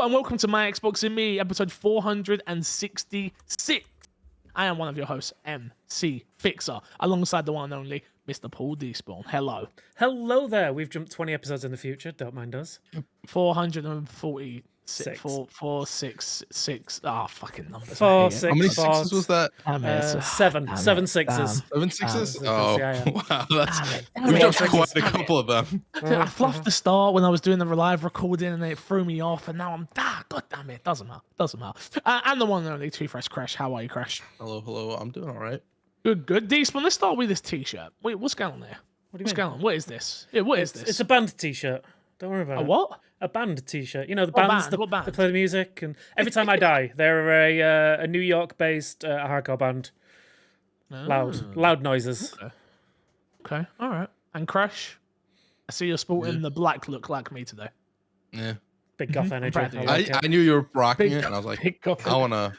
and welcome to My Xbox and Me, episode 466. I am one of your hosts, MC Fixer, alongside the one and only Mr. Paul Despawn. Hello. Hello there. We've jumped 20 episodes in the future. Don't mind us. 446. Six. 466. Ah, fucking numbers. Four, I hate it. six, How many four, sixes was that? Damn it. seven. Damn Seven it. sixes. Damn. 7 sixes? Damn. Oh, Yeah. wow. That's Damn it. we've jumped Damn it. quite a couple of them. I fluffed the start when I was doing the live recording and it threw me off, and now I'm god damn it. Doesn't matter. And the one and only Too Fresh Crash. How are you, Crash? Hello. I'm doing all right. Good. Despawn, let's start with this t-shirt. Wait, what's going on there? What do you What's mean? going on? What is this? Yeah, what is this? It's a band t-shirt. Don't worry about A it. what? A band t-shirt. You know, the What bands band? What band? that play the music. And every time I die, they're a New York-based hardcore band. Loud noises. Okay, all right. And Crash, I see you're sporting the black look like me today. Yeah. Big goth energy. proud of you. like it. I knew you were rocking Big it, and I was like, Big goth. I want to.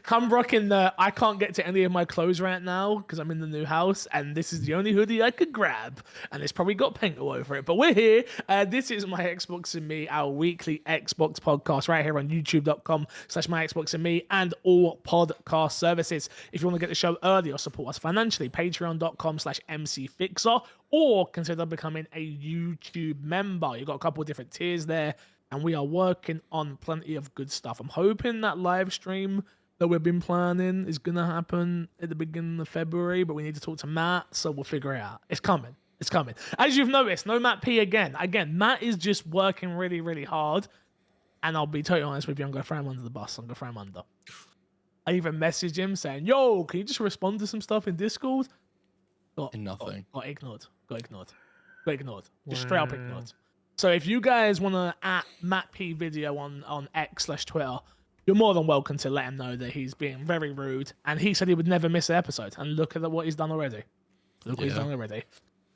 I'm rocking I can't get to any of my clothes right now because I'm in the new house, and this is the only hoodie I could grab, and it's probably got paint all over it. But we're here. This is My Xbox and Me, our weekly Xbox podcast right here on youtube.com/My Xbox and Me and all podcast services. If you want to get the show early or support us financially, patreon.com/MCFixer, or consider becoming a YouTube member. You've got a couple of different tiers there, and we are working on plenty of good stuff. I'm hoping that live stream that we've been planning is going to happen at the beginning of February, but we need to talk to Matt, so we'll figure it out. It's coming. As you've noticed, no Matt P again. Matt is just working really, really hard, and I'll be totally honest with you, I'm going to throw him under the bus. I'm going to throw him under. I even messaged him saying, yo, can you just respond to some stuff in Discord? Nothing. Got ignored. Just straight up ignored. So if you guys want to at Matt P video on X/Twitter, you're more than welcome to let him know that he's being very rude. And he said he would never miss an episode. And look at what he's done already.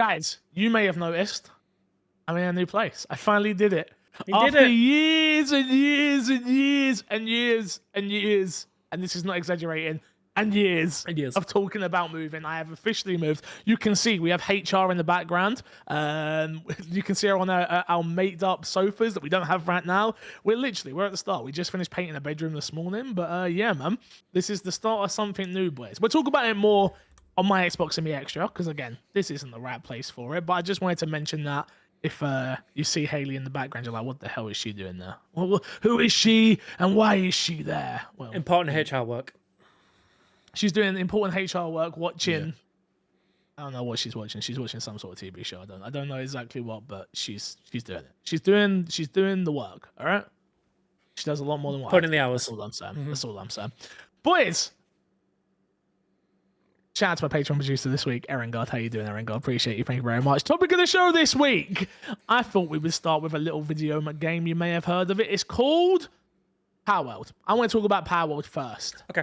Guys, you may have noticed I'm in a new place. I finally did it. After years and years and years and years and years, and this is not exaggerating, and years of talking about moving, I have officially moved. You can see we have HR in the background. You can see her on our made up sofas that we don't have right now. We're at the start. We just finished painting a bedroom this morning, but yeah, man, this is the start of something new, boys. We'll talk about it more on My Xbox and Me Extra, because again, this isn't the right place for it, but I just wanted to mention that if you see Haley in the background, you're like, what the hell is she doing there? Well, who is she and why is she there? Well, Important HR work. she's doing important HR work, watching. Yeah. I don't know what she's watching. She's watching some sort of TV show. I don't know exactly what, but she's doing it. She's doing the work. All right. She does a lot more than what. Put in the hours. That's all I'm saying. That's all I'm saying. Boys. Shout out to my Patreon producer this week, Erin God. How you doing, Erin God? Appreciate you. Thank you very much. Topic of the show this week. I thought we would start with a little video game. You may have heard of it. It's called Palworld. I want to talk about Palworld first. Okay.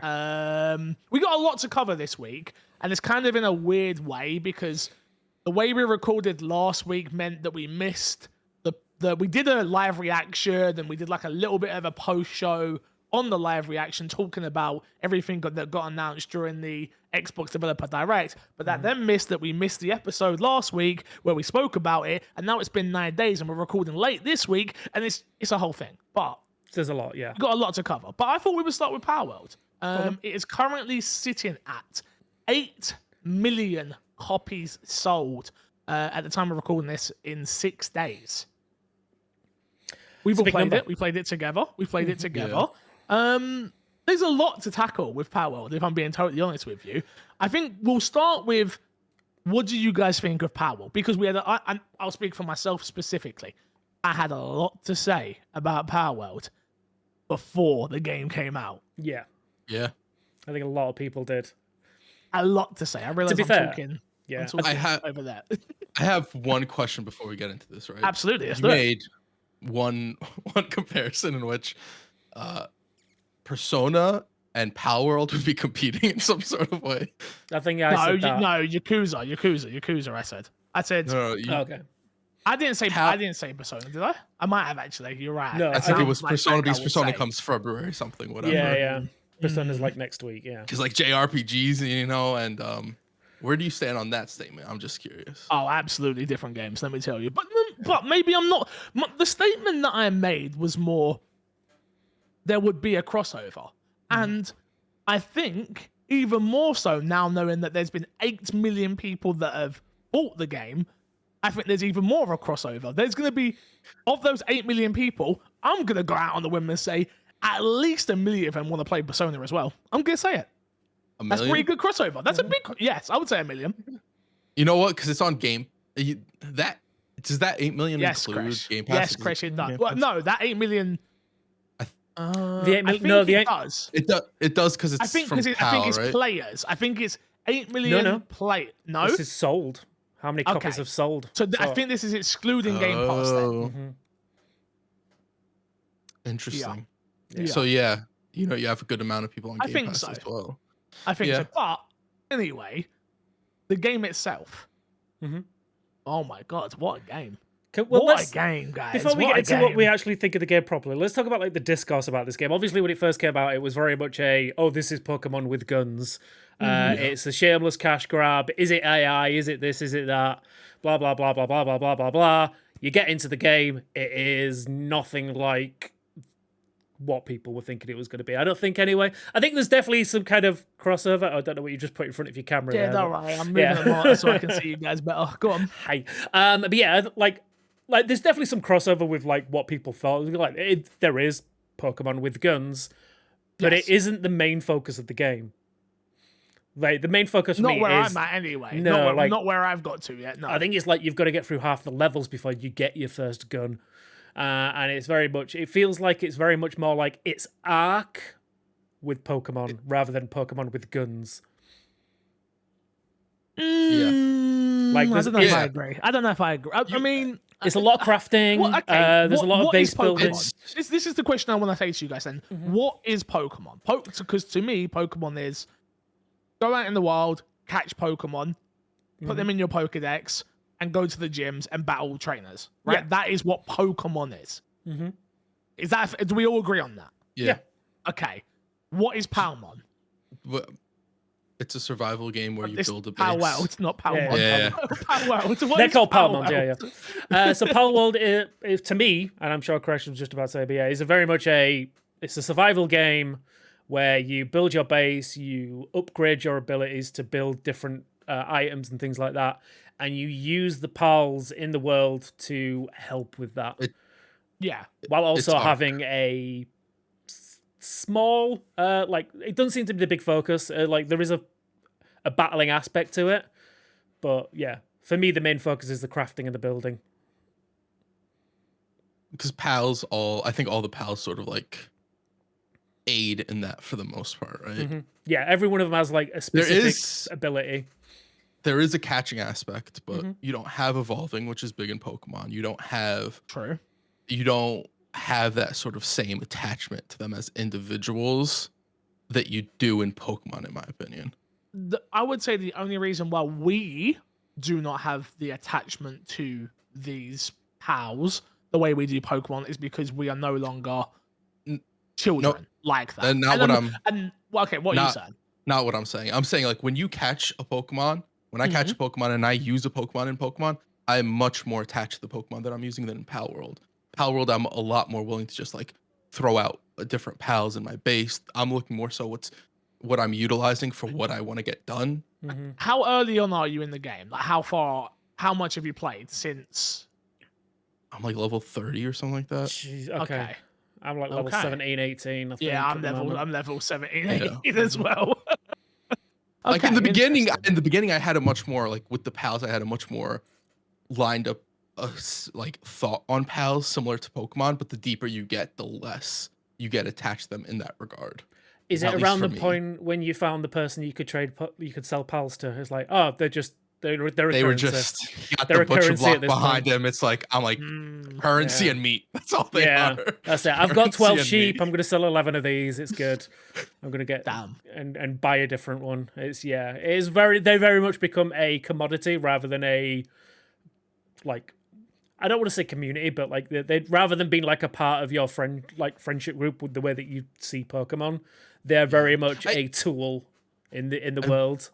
We got a lot to cover this week, and it's kind of in a weird way because the way we recorded last week meant that we missed we did a live reaction, and we did like a little bit of a post show on the live reaction talking about everything that got announced during the Xbox Developer Direct, but that then missed that we missed the episode last week where we spoke about it, and now it's been 9 days and we're recording late this week, and it's a whole thing. But there's a lot, yeah. We've got a lot to cover. But I thought we would start with Palworld. It is currently sitting at 8 million copies sold at the time of recording this in 6 days. We've all played it. We played it together. There's a lot to tackle with Palworld, if I'm being totally honest with you. I think we'll start with, what do you guys think of Palworld? Because I'll speak for myself specifically. I had a lot to say about Palworld before the game came out. Yeah. Yeah. I think a lot of people did. A lot to say. I realize talking over that. I have one question before we get into this, right? Absolutely. You made one comparison in which Persona and Palworld would be competing in some sort of way. I think I said that. No, Yakuza. I said. No, okay. I didn't say Persona, did I? I might have actually. You're right. No, I think it was Persona because Persona comes February something, whatever. Yeah. Persona's like next week, yeah. Because like JRPGs, and where do you stand on that statement? I'm just curious. Oh, absolutely different games, let me tell you. But maybe I'm not. The statement that I made was more, there would be a crossover. And I think even more so now, knowing that there's been 8 million people that have bought the game, I think there's even more of a crossover. There's going to be, of those 8 million people, I'm going to go out on the whim and say at least 1 million of them want to play Persona as well. I'm going to say it. That's pretty good crossover. That's a big, yes, I would say 1 million. You know what? Because it's on Game. Does that 8 million include Game Pass? Yes, Crash, it does. Well, no, that 8 million. The 8 million. No, the 8 does. It does because it's I think from I think it's players. I think it's 8 million play. No, this is sold. How many copies have sold? So I think this is excluding Game Pass. Then. Interesting. Yeah. So yeah, you have a good amount of people on Game Pass as well. I think so. But anyway, the game itself. Oh my God, what a game! What a game, guys! Before we get into what we actually think of the game properly, let's talk about like the discourse about this game. Obviously, when it first came out, it was very much this is Pokemon with guns. It's a shameless cash grab. Is it AI? Is it this? Is it that? Blah blah blah blah blah blah blah blah blah. You get into the game, it is nothing like what people were thinking it was going to be. I don't think anyway. I think there's definitely some kind of crossover. I don't know what you just put in front of your camera. Yeah, don't worry. I'm moving them on so I can see you guys better. Go on. Hey, but yeah, like there's definitely some crossover with like what people thought. Like there is Pokemon with guns, but it isn't the main focus of the game. Like the main focus for me is not where I'm at anyway. No, not where I've got to yet. No, I think it's like you've got to get through half the levels before you get your first gun. And it feels like it's very much more like it's Ark with Pokemon rather than Pokemon with guns. Like I don't know if I agree. I don't know if I agree. I mean, it's a lot of crafting. There's a lot of base building. This is the question I want to say to you guys then. What is Pokemon? Because to me, Pokemon is go out in the wild, catch Pokemon, put them in your Pokedex, and go to the gyms and battle trainers, right? Yeah. That is what Pokemon is. Is that? Do we all agree on that? Yeah. Okay. What is Palmon? It's a survival game where you build a base. Palworld. It's not Palmon. Yeah. Palworld. They're called Palmon. Yeah. So Palworld, is, to me, and I'm sure Crash was just about to say, but yeah, is it's a survival game where you build your base, you upgrade your abilities to build different items and things like that. And you use the pals in the world to help with that. While also having a small, it doesn't seem to be the big focus. There is a battling aspect to it. But yeah, for me, the main focus is the crafting and the building. Because I think all the pals sort of like aid in that for the most part, right? Yeah, every one of them has like a specific ability. There is a catching aspect, but you don't have evolving, which is big in Pokemon. You don't have that sort of same attachment to them as individuals that you do in Pokemon, in my opinion. I would say the only reason why we do not have the attachment to these pals the way we do Pokemon is because we are no longer children like that. And what are you saying? Not what I'm saying. I'm saying like when you catch a Pokemon. When I catch a Pokemon and I use a Pokemon in Pokemon, I'm much more attached to the Pokemon that I'm using than in Palworld. Palworld, I'm a lot more willing to just like throw out different pals in my base. I'm looking more so what I'm utilizing for what I want to get done. How early on are you in the game? Like how much have you played since? I'm like level 30 or something like that. Jeez, okay. I'm like level 17, 18. I think, I'm level 17, 18 as well. Like in the beginning, I had a much more like with the pals. I had a much more lined up, like thought on pals, similar to Pokemon. But the deeper you get, the less you get attached to them in that regard. Is it around the point when you found the person you could sell pals to? It's like, oh, they're they were just got the butcher block behind them. It's like I'm like currency and meat. That's all they are. That's it. I've got 12 sheep. I'm gonna sell 11 of these. It's good. I'm gonna get and buy a different one. It is they very much become a commodity rather than a like I don't want to say community, but like they rather than being like a part of your friendship group with the way that you see Pokemon, they're very much a tool in the world.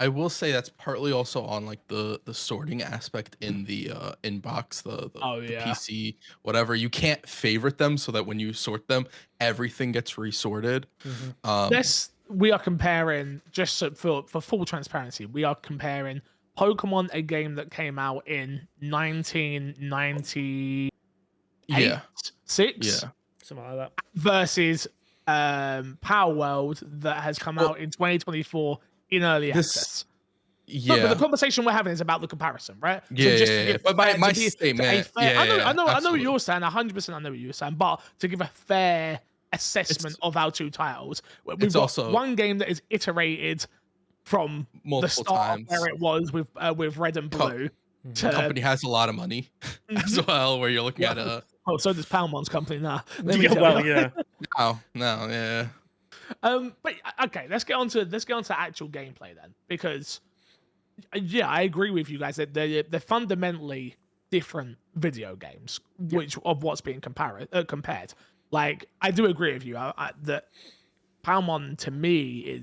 I will say that's partly also on like the sorting aspect in the inbox, Oh the yeah. PC, whatever. You can't favorite them so that when you sort them, everything gets resorted. We are comparing, just so for full transparency, we are comparing Pokemon, a game that came out in 1998, Yeah, 6, yeah. Something like that. versus Palworld that has come Well, out in 2024 in early this, access. No, but the yeah, conversation we're having is about the comparison, right? So yeah, just yeah, to yeah. give But my to be to a statement, fair, yeah, yeah, yeah, I know what absolutely. you're saying. 100%, I know what you're saying. But to give a fair assessment It's of our two titles, we've it's got also one game that is iterated from the multiple start of where times. it was with Red and Blue Mhm. to Company has a lot of money as Mhm. well. Where you're looking Well, at a oh, so does Palmon's company now. Let me Yeah, tell well, you. yeah. no, yeah, But okay, let's get on to actual gameplay then, because yeah, I agree with you guys that they're fundamentally different video games, which of what's being compared. Like, I do agree with you that Palmon to me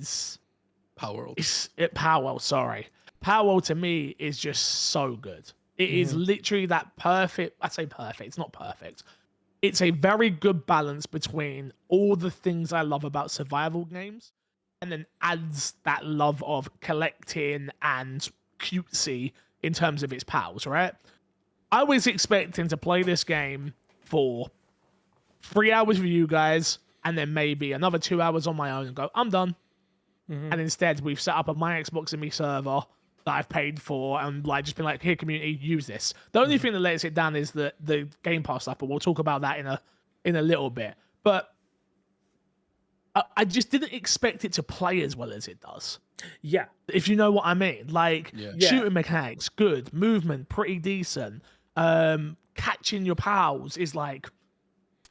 Power World. is it Powell. Sorry, Powell to me is just so good. It is literally that perfect. I say perfect. It's not perfect. It's a very good balance between all the things I love about survival games, and then adds that love of collecting and cutesy in terms of its pals, right? I was expecting to play this game for 3 hours with you guys, and then maybe another 2 hours on my own and go, I'm done. And instead, we've set up a My Xbox and Me server that I've paid for, and like just been like, here, community, use this. The only thing that lets it down is the Game Pass stuff, but we'll talk about that in a little bit. But I just didn't expect it to play as well as it does, Yeah. if you know what I mean. Like, Yeah. shooting mechanics, good. Movement, pretty decent. Catching your pals is like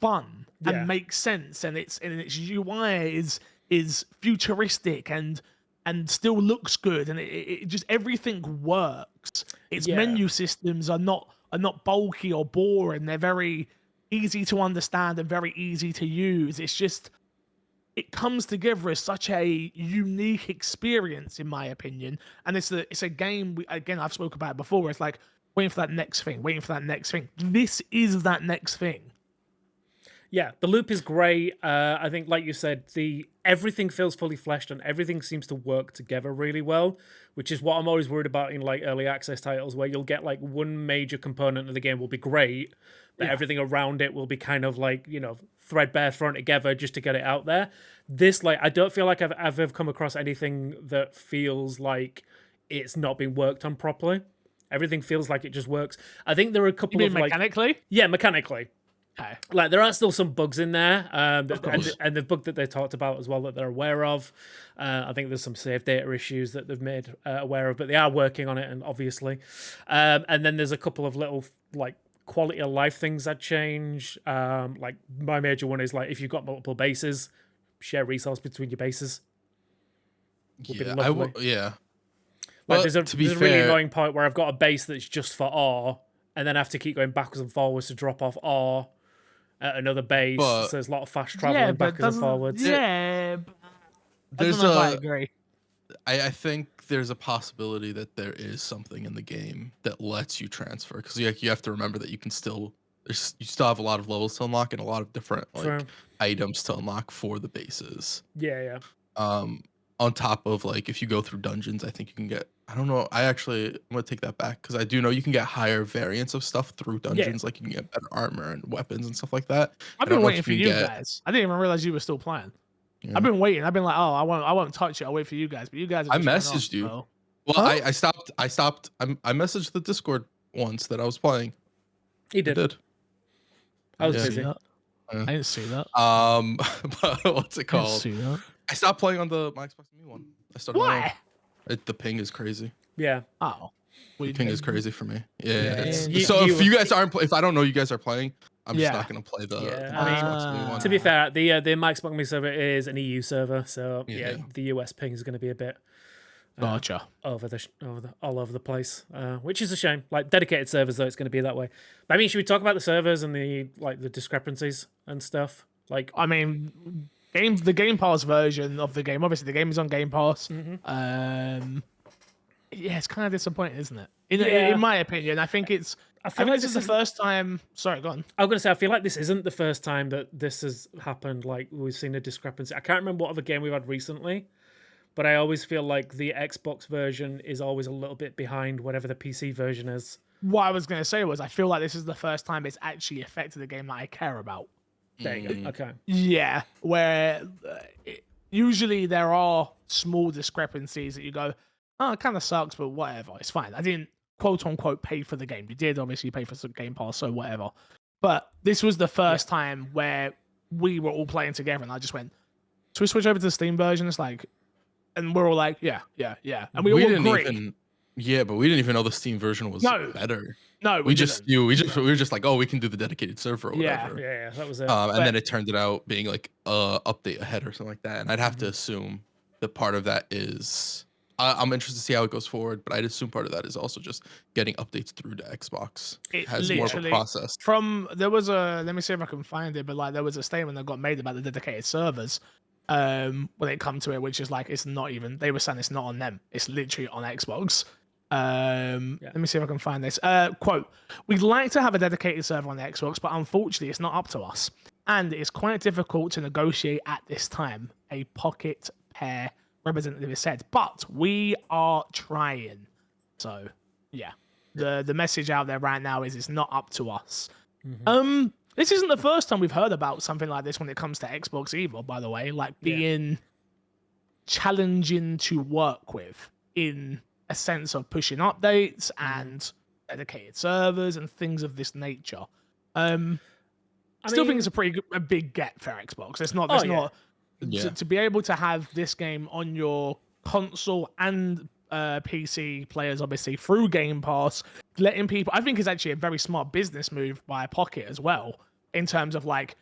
fun Yeah. and makes sense, and its UI is futuristic and still looks good, and it just everything works. Its Yeah. menu systems are not bulky or boring. They're very easy to understand and very easy to use. It's just, it comes together as such a unique experience, in my opinion. And it's a game again, I've spoken about it before, where it's like waiting for that next thing, waiting for that next thing. This is that next thing. Yeah, the loop is great. I think, like you said, everything feels fully fleshed and everything seems to work together really well, which is what I'm always worried about in like early access titles, where you'll get like one major component of the game will be great, but everything around it will be kind of like, threadbare thrown together just to get it out there. This, like, I don't feel like I've ever come across anything that feels like it's not been worked on properly. Everything feels like it just works. I think there are a couple You of mean like, mechanically? yeah, mechanically. Okay. Like, there are still some bugs in there, and course. the bug that they talked about as well that they're aware of. I think there's some save data issues that they've made aware of, but they are working on it, and obviously. And then there's a couple of little like quality of life things that change. Like, my major one is like, if you've got multiple bases, share resource between your bases. Would be Yeah, lovely. yeah. Like, Well, there's a to be really fair, annoying point where I've got a base that's just for ore, and then I have to keep going backwards and forwards to drop off ore at another base. But- So there's a lot of fast Yeah, traveling but backwards and forwards. yeah, but I there's don't know if I a. agree. I think there's a possibility that there is something in the game that lets you transfer, because you have to remember that you can still you still have a lot of levels to unlock and a lot of different True. like items to unlock for the bases. Yeah. On top of like if you go through dungeons, I think you can get, I don't know, I'm gonna take that back, because I do know you can get higher variants of stuff through dungeons, like you can get better armor and weapons and stuff like that. I've I don't been know waiting if for can you get- guys. I didn't even realize you were still playing. Yeah. I've been waiting. I've been like, oh, I won't touch it. I'll wait for you guys. But you guys have I just went off, messaged you. so- Well, Huh? I stopped. I messaged the Discord once that I was playing. He I did. did. I was didn't see busy. that. Yeah. I didn't see that. But what's it I didn't called? see that. I stopped playing on the my Xbox Me one. I started. my own. Why? The ping is crazy. Yeah. Oh. The ping is crazy for me. Yeah. it's- You- so if you- you guys aren't, if I don't know you guys are playing, I'm just Yeah. not gonna play the. Yeah, the I mean, Xbox Me one. To be fair, the Max Box Me server is an EU server, so yeah, Yeah. the US ping is going to be a bit Gotcha. all over the place, which is a shame. Like, dedicated servers, though, it's going to be that way. But, I mean, should we talk about the servers and the discrepancies and stuff? Like, I mean, the Game Pass version of the game. Obviously, the game is on Game Pass. Yeah, it's kind of disappointing, isn't it? In, Yeah. in my opinion, I think it's. I I feel think like this is this the first time. Sorry, go on. I was gonna say I feel like this isn't the first time that this has happened. Like we've seen a discrepancy. I can't remember what other game we've had recently, but I always feel like the Xbox version is always a little bit behind whatever the PC version is. What I was going to say was, I feel like this is the first time it's actually affected a game that I care about. There you go. Okay. Yeah, where usually there are small discrepancies that you go, oh, it kind of sucks, but whatever, it's fine. I didn't quote unquote pay for the game. You did obviously pay for some Game Pass, so whatever. But this was the first time where we were all playing together, and I just went, should we switch over to the Steam version? It's like, and we're all like, yeah, and we all didn't agree. even. Yeah, but we didn't even know the Steam version was better. No, we were just like, oh, we can do the dedicated server or whatever. Yeah, that was it. And then it turned out being like update ahead or something like that. And I'd have to assume that part of that is I'm interested to see how it goes forward, but I'd assume part of that is also just getting updates through the Xbox. It has more of a process. There was a, let me see if I can find it, but like there was a statement that got made about the dedicated servers when it come to it, which is like, it's not even, they were saying it's not on them, it's literally on Xbox. Let me see if I can find this. Quote, we'd like to have a dedicated server on the Xbox, but unfortunately it's not up to us. And it's quite difficult to negotiate at this time, a Pocket Pair representative has said. But we are trying. So, yeah. The message out there right now is it's not up to us. This isn't the first time we've heard about something like this when it comes to Xbox either, by the way. Like being challenging to work with in a sense of pushing updates and dedicated servers and things of this nature. I still think it's a big get for Xbox. It's not. To be able to have this game on your console and PC players, obviously through Game Pass, letting people. I think it's actually a very smart business move by Pocket as well, in terms of like,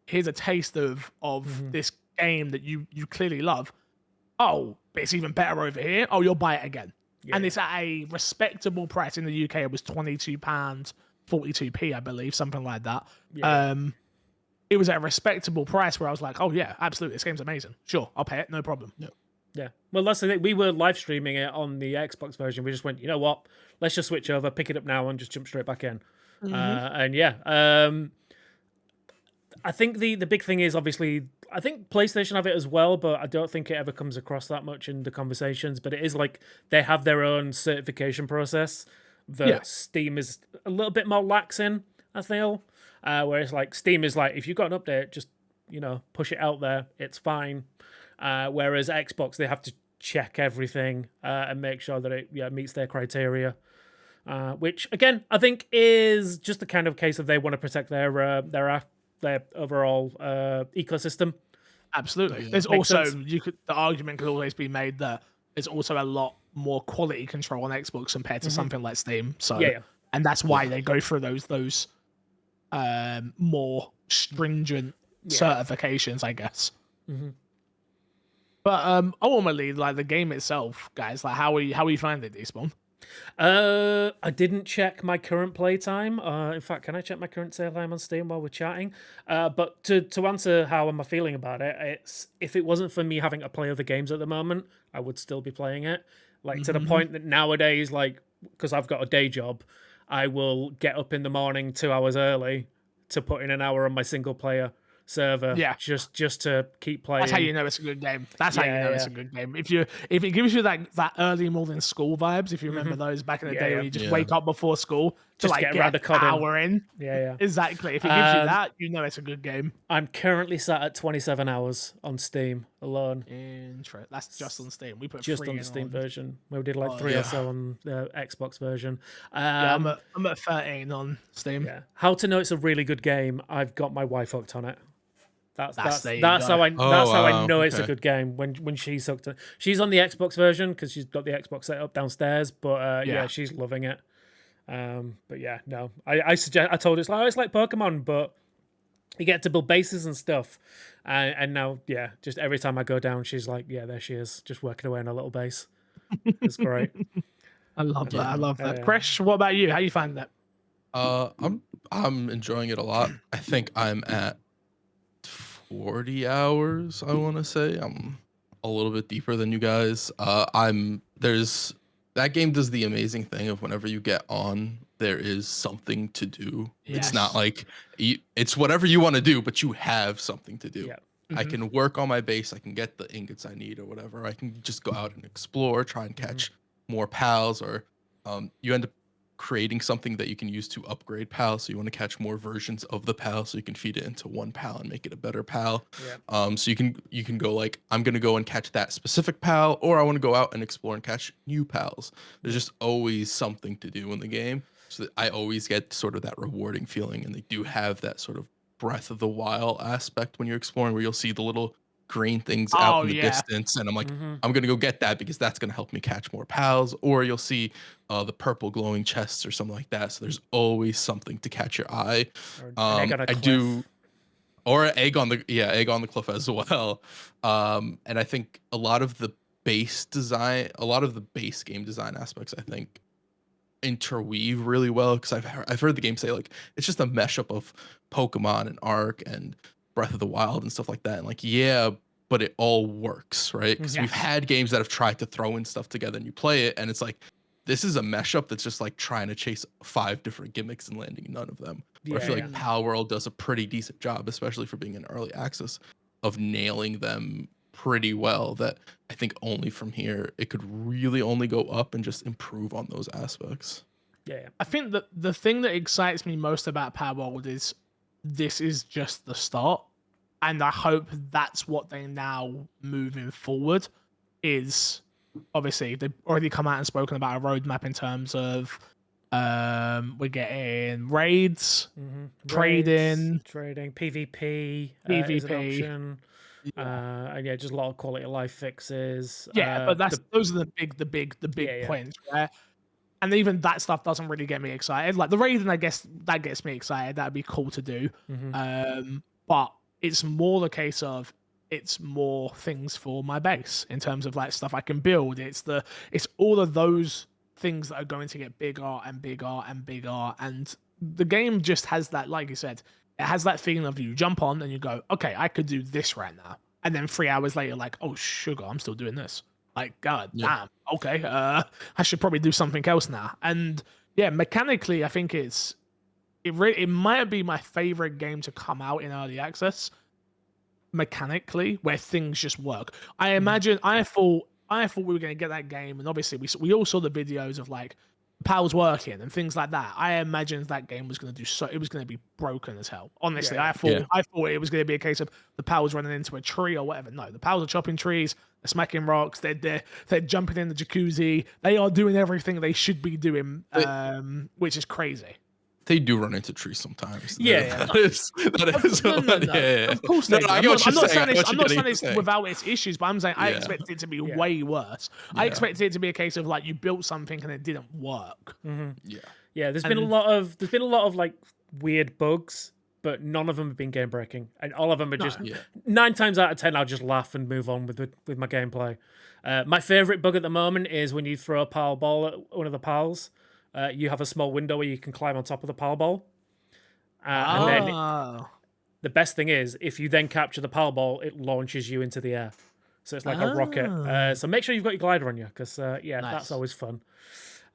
here's a taste of this game that you clearly love. Oh, but it's even better over here. Oh, you'll buy it again. And it's at a respectable price. In the UK, it was £22.42, I believe, something like that. It was at a respectable price where I was like, oh yeah, absolutely, this game's amazing. Sure, I'll pay it, no problem. Yeah. Well, that's the thing. We were live streaming it on the Xbox version. We just went, you know what? Let's just switch over, pick it up now, and just jump straight back in. I think the big thing is obviously, I think PlayStation have it as well, but I don't think it ever comes across that much in the conversations. But it is like they have their own certification process that Steam is a little bit more lax in, I feel. Whereas like Steam is like, if you've got an update, just, you know, push it out there. It's fine. Whereas Xbox, they have to check everything and make sure that it meets their criteria. Which again, I think is just the kind of case of they want to protect their overall ecosystem. Absolutely. There's also the argument could always be made that there's also a lot more quality control on Xbox compared to something like Steam. So and that's why they go through those more stringent certifications, I guess. But ultimately, like the game itself, guys, like how are you finding it, Despawn? I didn't check my current playtime. In fact, can I check my current sale time on Steam while we're chatting? But to answer how am I feeling about it, it's if it wasn't for me having to play other games at the moment, I would still be playing it. Like to the point that nowadays, like because I've got a day job, I will get up in the morning 2 hours early to put in an hour on my single player server, just to keep playing. That's how you know it's a good game. That's how you know it's a good game. If it gives you that early morning school vibes, if you remember those back in the day where you just wake up before school to like get an hour in. Exactly. If it gives you that, you know it's a good game. I'm currently sat at 27 hours on Steam alone. That's just on Steam. We put just on the Steam version. We did like 3 or so on the Xbox version. I'm at 13 on Steam. Yeah. How to know it's a really good game? I've got my wife hooked on it. That's how I know it's a good game when she's hooked. She's on the Xbox version because she's got the Xbox set up downstairs. But she's loving it. But yeah, no, I told her it's like Pokemon, but you get to build bases and stuff. And now, just every time I go down, she's like, there she is, just working away on a little base. It's great. I love that. I love that. Kresh, what about you? How you find that? I'm enjoying it a lot. I think I'm at 40 hours, I want to say. I'm a little bit deeper than you guys. There's that game does the amazing thing of whenever you get on, there is something to do. It's not Yes. like it's whatever you want to do, but you have something to do. Yeah. I can work on my base. I can get the ingots I need or whatever. I can just go out and explore, try and catch more pals, or you end up creating something that you can use to upgrade pal. So you want to catch more versions of the pal, so you can feed it into one pal and make it a better pal. Yeah. So you can go like, I'm gonna go and catch that specific pal, or I want to go out and explore and catch new pals. There's just always something to do in the game. So that I always get sort of that rewarding feeling, and they do have that sort of Breath of the Wild aspect when you're exploring, where you'll see the little green things out in the distance, and I'm like, I'm gonna go get that because that's gonna help me catch more pals. Or you'll see the purple glowing chests or something like that. So there's always something to catch your eye. Or an egg on a I cliff. do, or an egg on the egg on the cliff as well. And I think a lot of the base design, a lot of the base game design aspects, I think interweave really well, because I've heard the game say like it's just a mesh up of Pokemon and Ark and Breath of the Wild and stuff like that. And like, yeah, but it all works, right? Because we've had games that have tried to throw in stuff together and you play it and it's like, this is a mesh up that's just like trying to chase 5 different gimmicks and landing none of them. Where I feel like Palworld does a pretty decent job, especially for being in early access, of nailing them pretty well, that I think only from here it could really only go up and just improve on those aspects. Yeah. I think that the thing that excites me most about Palworld is this is just the start, and I hope that's what they now moving forward is. Obviously, they've already come out and spoken about a roadmap in terms of we're getting raids, trading, PvP, PvP. is an option. And yeah, just a lot of quality of life fixes. Yeah, but those are the big points, right? And even that stuff doesn't really get me excited. Like the raiding, I guess that gets me excited. That'd be cool to do. But it's more the case of it's more things for my base in terms of like stuff I can build. It's all of those things that are going to get bigger and bigger and bigger. And the game just has that, like you said, it has that feeling of you jump on and you go, okay, I could do this right now. And then 3 hours later, like, oh sugar, I'm still doing this. Like, god damn, okay, I should probably do something else now. And yeah, mechanically, I think it might be my favorite game to come out in early access. Mechanically, where things just work. I imagine I thought we were going to get that game, and obviously we all saw the videos of like pals working and things like that. I imagined that game was going to it was going to be broken as hell. Honestly, I thought it was going to be a case of the pals running into a tree or whatever. No, the pals are chopping trees, they're smacking rocks, they're jumping in the jacuzzi. They are doing everything they should be doing, which is crazy. They do run into trees sometimes. Yeah. That is. No. Of course they do. I'm not saying it's without its issues, but I'm saying I expected it to be way worse. I expected it to be a case of like you built something and it didn't work. Yeah. There's been a lot of like weird bugs, but none of them have been game breaking, and all of them are just 9 times out of 10 I'll just laugh and move on with my gameplay. My favorite bug at the moment is when you throw a pal ball at one of the pals. You have a small window where you can climb on top of the pal ball. And then the best thing is, if you then capture the pal ball, it launches you into the air. So it's like a rocket. So make sure you've got your glider on you, because that's always fun.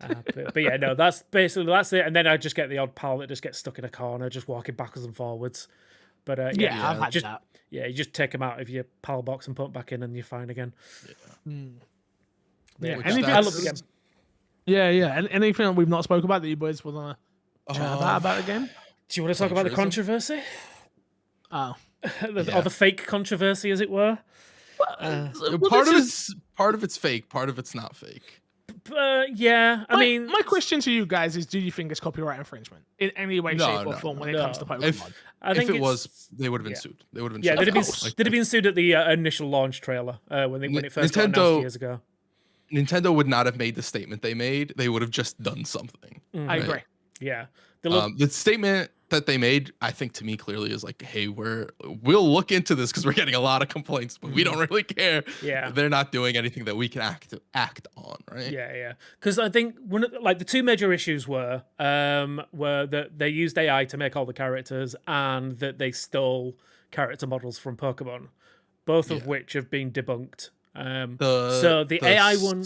But yeah, no, that's it. And then I just get the odd pal that just gets stuck in a corner, just walking backwards and forwards. But I've had that. Yeah, you just take them out of your pal box and put them back in, and you're fine again. I love the game. Yeah. And anything that we've not spoke about that you boys want to chat about the game? Do you want to talk about the controversy? Oh. Or the fake controversy, as it were? Part of it's fake, part of it's not fake. I mean... My question to you guys is, do you think it's copyright infringement in any way, shape, or form when it comes to Pokemon? If it was, they would have been sued. They would have been sued. They'd have been sued at the initial launch trailer when it first got announced years ago. Nintendo would not have made the statement they made. They would have just done something. I agree. Yeah. The statement that they made, I think, to me clearly is like, hey, we'll look into this because we're getting a lot of complaints, but we don't really care. Yeah. They're not doing anything that we can act on, right? Yeah. Because I think the 2 major issues were that they used AI to make all the characters, and that they stole character models from Pokemon, both of which have been debunked. So the AI one,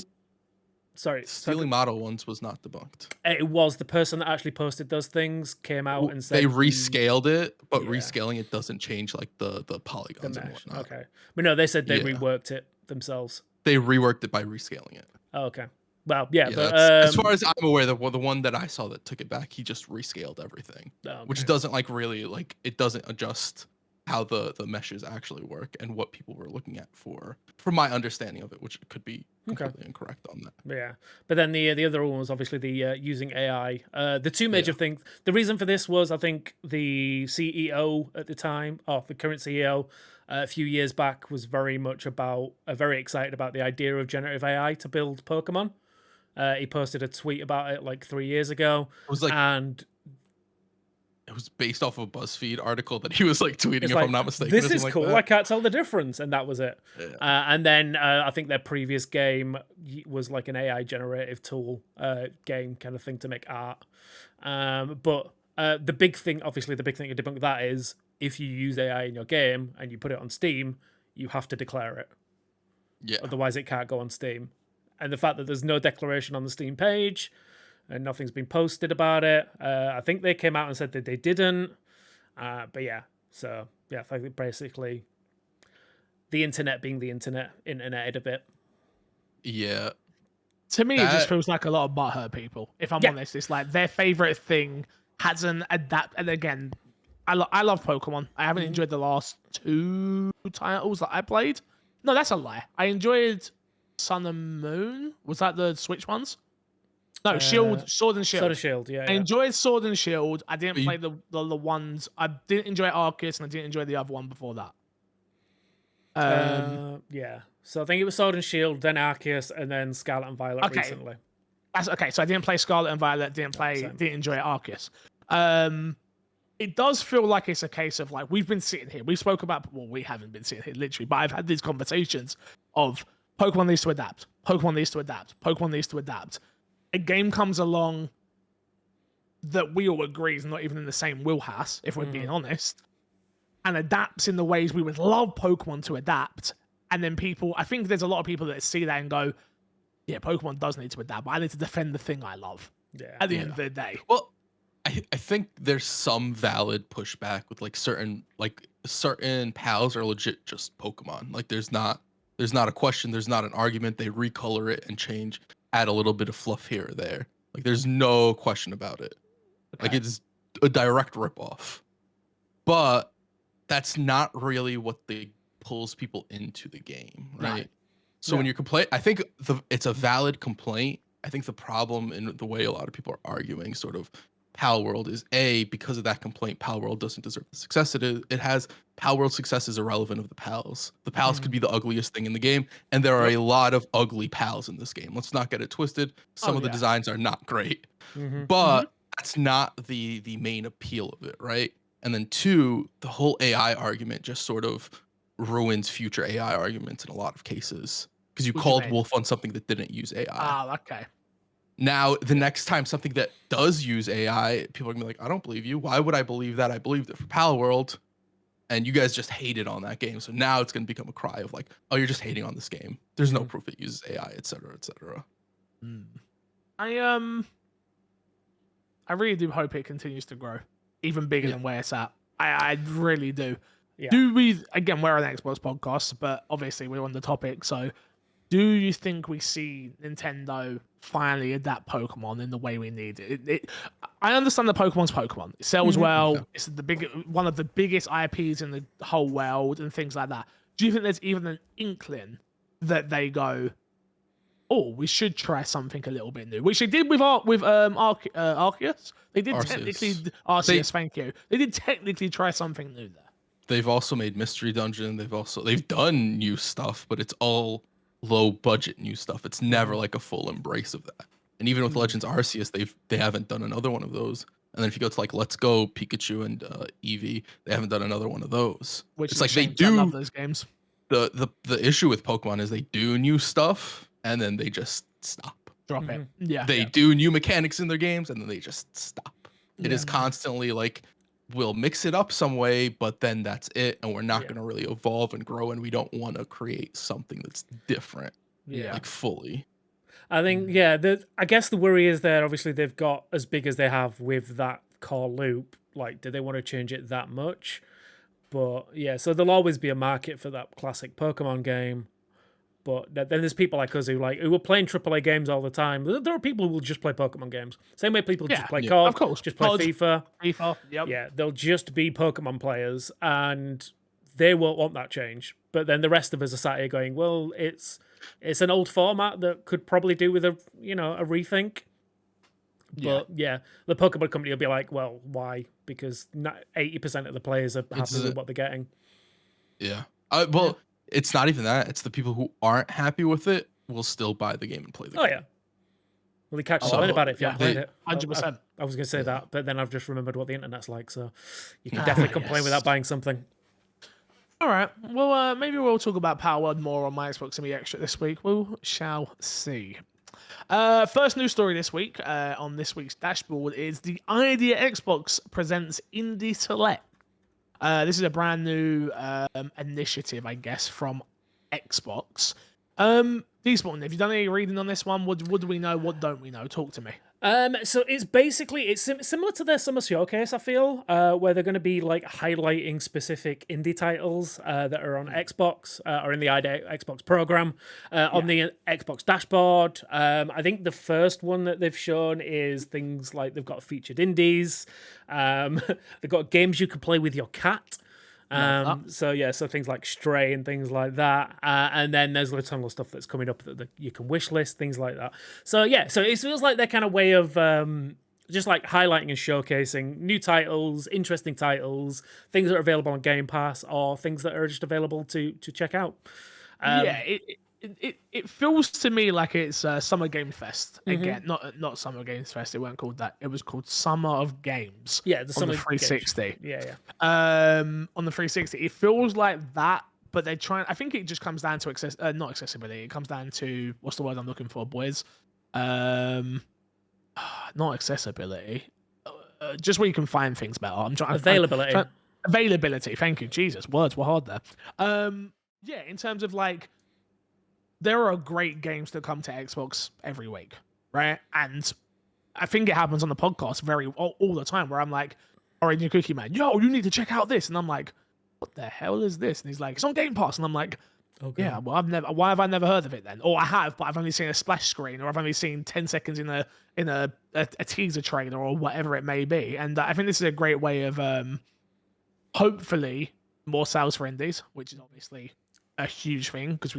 sorry, Stealing model ones was not debunked. it was the person that actually posted those things came out and said They rescaled it, but yeah. rescaling it doesn't change like the polygons and mesh. whatnot. Okay, but no, they said they Yeah. reworked it themselves. They reworked it by rescaling it. Oh, okay. Well, yeah, but as far as I'm aware, the one that I saw that took it back, he just rescaled everything, which doesn't like really like it doesn't adjust how the meshes actually work and what people were looking at from my understanding of it, which could be completely incorrect on that. Yeah, but then the other one was obviously the using AI. The two major things. The reason for this was I think the CEO at the time, the current CEO, a few years back was very much about very excited about the idea of generative AI to build Pokemon. He posted a tweet about it like 3 years ago. It was like, and it was based off of a BuzzFeed article that he was like tweeting, if like, I'm not mistaken. This is like cool. That. I can't tell the difference, and that was it. Yeah. And then I think their previous game was like an AI generative tool game kind of thing to make art. But the big thing to debunk that is if you use AI in your game and you put it on Steam, you have to declare it. Yeah. Otherwise, it can't go on Steam. And the fact that there's no declaration on the Steam page and nothing's been posted about it. I think they came out and said that they didn't. But yeah, so yeah, I think basically the internet being the interneted a bit. Yeah. To me, it just feels like a lot of butthurt people. If I'm honest, it's like their favorite thing hasn't adapted. And again, I love Pokemon. I haven't enjoyed the last 2 titles that I played. No, that's a lie. I enjoyed Sun and Moon. Was that the Switch ones? No, Sword and Shield. Sword and Shield, yeah. I enjoyed Sword and Shield. I didn't play the ones. I didn't enjoy Arceus, and I didn't enjoy the other one before that. Yeah. So I think it was Sword and Shield, then Arceus, and then Scarlet and Violet recently. That's okay. So I didn't play Scarlet and Violet. Didn't enjoy Arceus. It does feel like it's a case of like we've been sitting here. We spoke about we haven't been sitting here literally, but I've had these conversations of Pokemon needs to adapt. Pokemon needs to adapt. Pokemon needs to adapt. A game comes along that we all agree is not even in the same wheelhouse, if we're being honest, and adapts in the ways we would love Pokemon to adapt. And then I think there's a lot of people that see that and go, yeah, Pokemon does need to adapt, but I need to defend the thing I love at the end of the day. Well, I think there's some valid pushback with like certain pals are legit just Pokemon. Like there's not a question, there's not an argument. They recolor it and change, add a little bit of fluff here or there. Like there's no question about it. Okay. Like it's a direct ripoff. But that's not really what pulls people into the game, right? So when you complain, I think it's a valid complaint. I think the problem in the way a lot of people are arguing sort of Palworld is because of that complaint, Palworld doesn't deserve the success it has. Palworld success is irrelevant of the pals. The pals could be the ugliest thing in the game, and there are a lot of ugly pals in this game. Let's not get it twisted. Some of the designs are not great, but that's not the main appeal of it, right? And then 2, the whole AI argument just sort of ruins future AI arguments in a lot of cases because you called wolf on something that didn't use AI. Oh, okay. Now, the next time something that does use AI, people are gonna be like, I don't believe you. Why would I believe that? I believed it for Palworld. And you guys just hated on that game. So now it's gonna become a cry of like, oh, you're just hating on this game. There's no proof it uses AI, et cetera, et cetera. I really do hope it continues to grow, even bigger than where it's at. I really do. Yeah. Do we, again, we're an Xbox podcast, but obviously we're on the topic. So do you think we see Nintendo finally adapt Pokemon in the way we need it? I understand that Pokemon's Pokemon. It sells well. It's one of the biggest IPs in the whole world and things like that. Do you think there's even an inkling that they go, oh, we should try something a little bit new, which they did with Arceus? They did technically Arceus. Thank you. They did technically try something new there. They've also made Mystery Dungeon. They've done new stuff, but it's all low budget new stuff. It's never like a full embrace of that. And even with Legends Arceus, they haven't done another one of those. And then if you go to like Let's Go Pikachu and Eevee, they haven't done another one of those. Which it's like they do. I love those games. The issue with Pokemon is they do new stuff and then they just stop. Drop it. Yeah. They do new mechanics in their games and then they just stop. It is constantly like, we'll mix it up some way, but then that's it. And we're not going to really evolve and grow. And we don't want to create something that's different. Like fully. I think, yeah, I guess the worry is that obviously they've got as big as they have with that core loop. Like, do they want to change it that much? But yeah, so there'll always be a market for that classic Pokemon game. But then there's people like us who are playing AAA games all the time. There are people who will just play Pokemon games. Same way people just play COD, of course. just play FIFA. FIFA, yep. Yeah, they'll just be Pokemon players, and they won't want that change. But then the rest of us are sat here going, well, it's an old format that could probably do with a rethink. But yeah, the Pokemon company will be like, well, why? Because 80% of the players are happy with what they're getting. Yeah. Well, it's not even that. It's the people who aren't happy with it will still buy the game and play the game. Oh, yeah. Well, they catch you lying about it if you haven't played it. 100%. I was going to say that, but then I've just remembered what the internet's like, so you can definitely complain without buying something. All right. Well, maybe we'll talk about Palworld more on my Xbox and Extra this week. We shall see. First news story this week on this week's dashboard is the Idea Xbox presents Indie Select. This is a brand new initiative, I guess, from Xbox. Despawn, have you done any reading on this one? What do we know? What don't we know? Talk to me. So it's similar to their summer showcase, I feel, where they're going to be like highlighting specific indie titles that are on Xbox or in the Idea Xbox program on the Xbox dashboard. I think the first one that they've shown is things like they've got featured indies. They've got games you can play with your cat. So things like Stray and things like that, and then there's a ton of stuff that's coming up that you can wish list, things like that. So it feels like their kind of way of just like highlighting and showcasing new titles, interesting titles, things that are available on Game Pass, or things that are just available to check out. It feels to me like it's Summer Game Fest again. Not Summer Games Fest. It weren't called that. It was called Summer of Games. Yeah, the Summer 360. Yeah. On the 360, it feels like that, but they're trying. I think it just comes down to not accessibility. It comes down to what's the word I'm looking for, boys? Not accessibility. Just where you can find things better. I'm trying. Availability. Availability. Thank you, Jesus. Words were hard there. Yeah, in terms of like. There are great games that come to Xbox every week, right? And I think it happens on the podcast all the time where I'm like, Orange Cookie Man, yo, you need to check out this. And I'm like, what the hell is this? And he's like, it's on Game Pass. And I'm like, okay. Yeah, well, why have I never heard of it then? Or I have, but I've only seen a splash screen, or I've only seen 10 seconds in a teaser trailer or whatever it may be. And I think this is a great way of hopefully more sales for indies, which is obviously a huge thing, because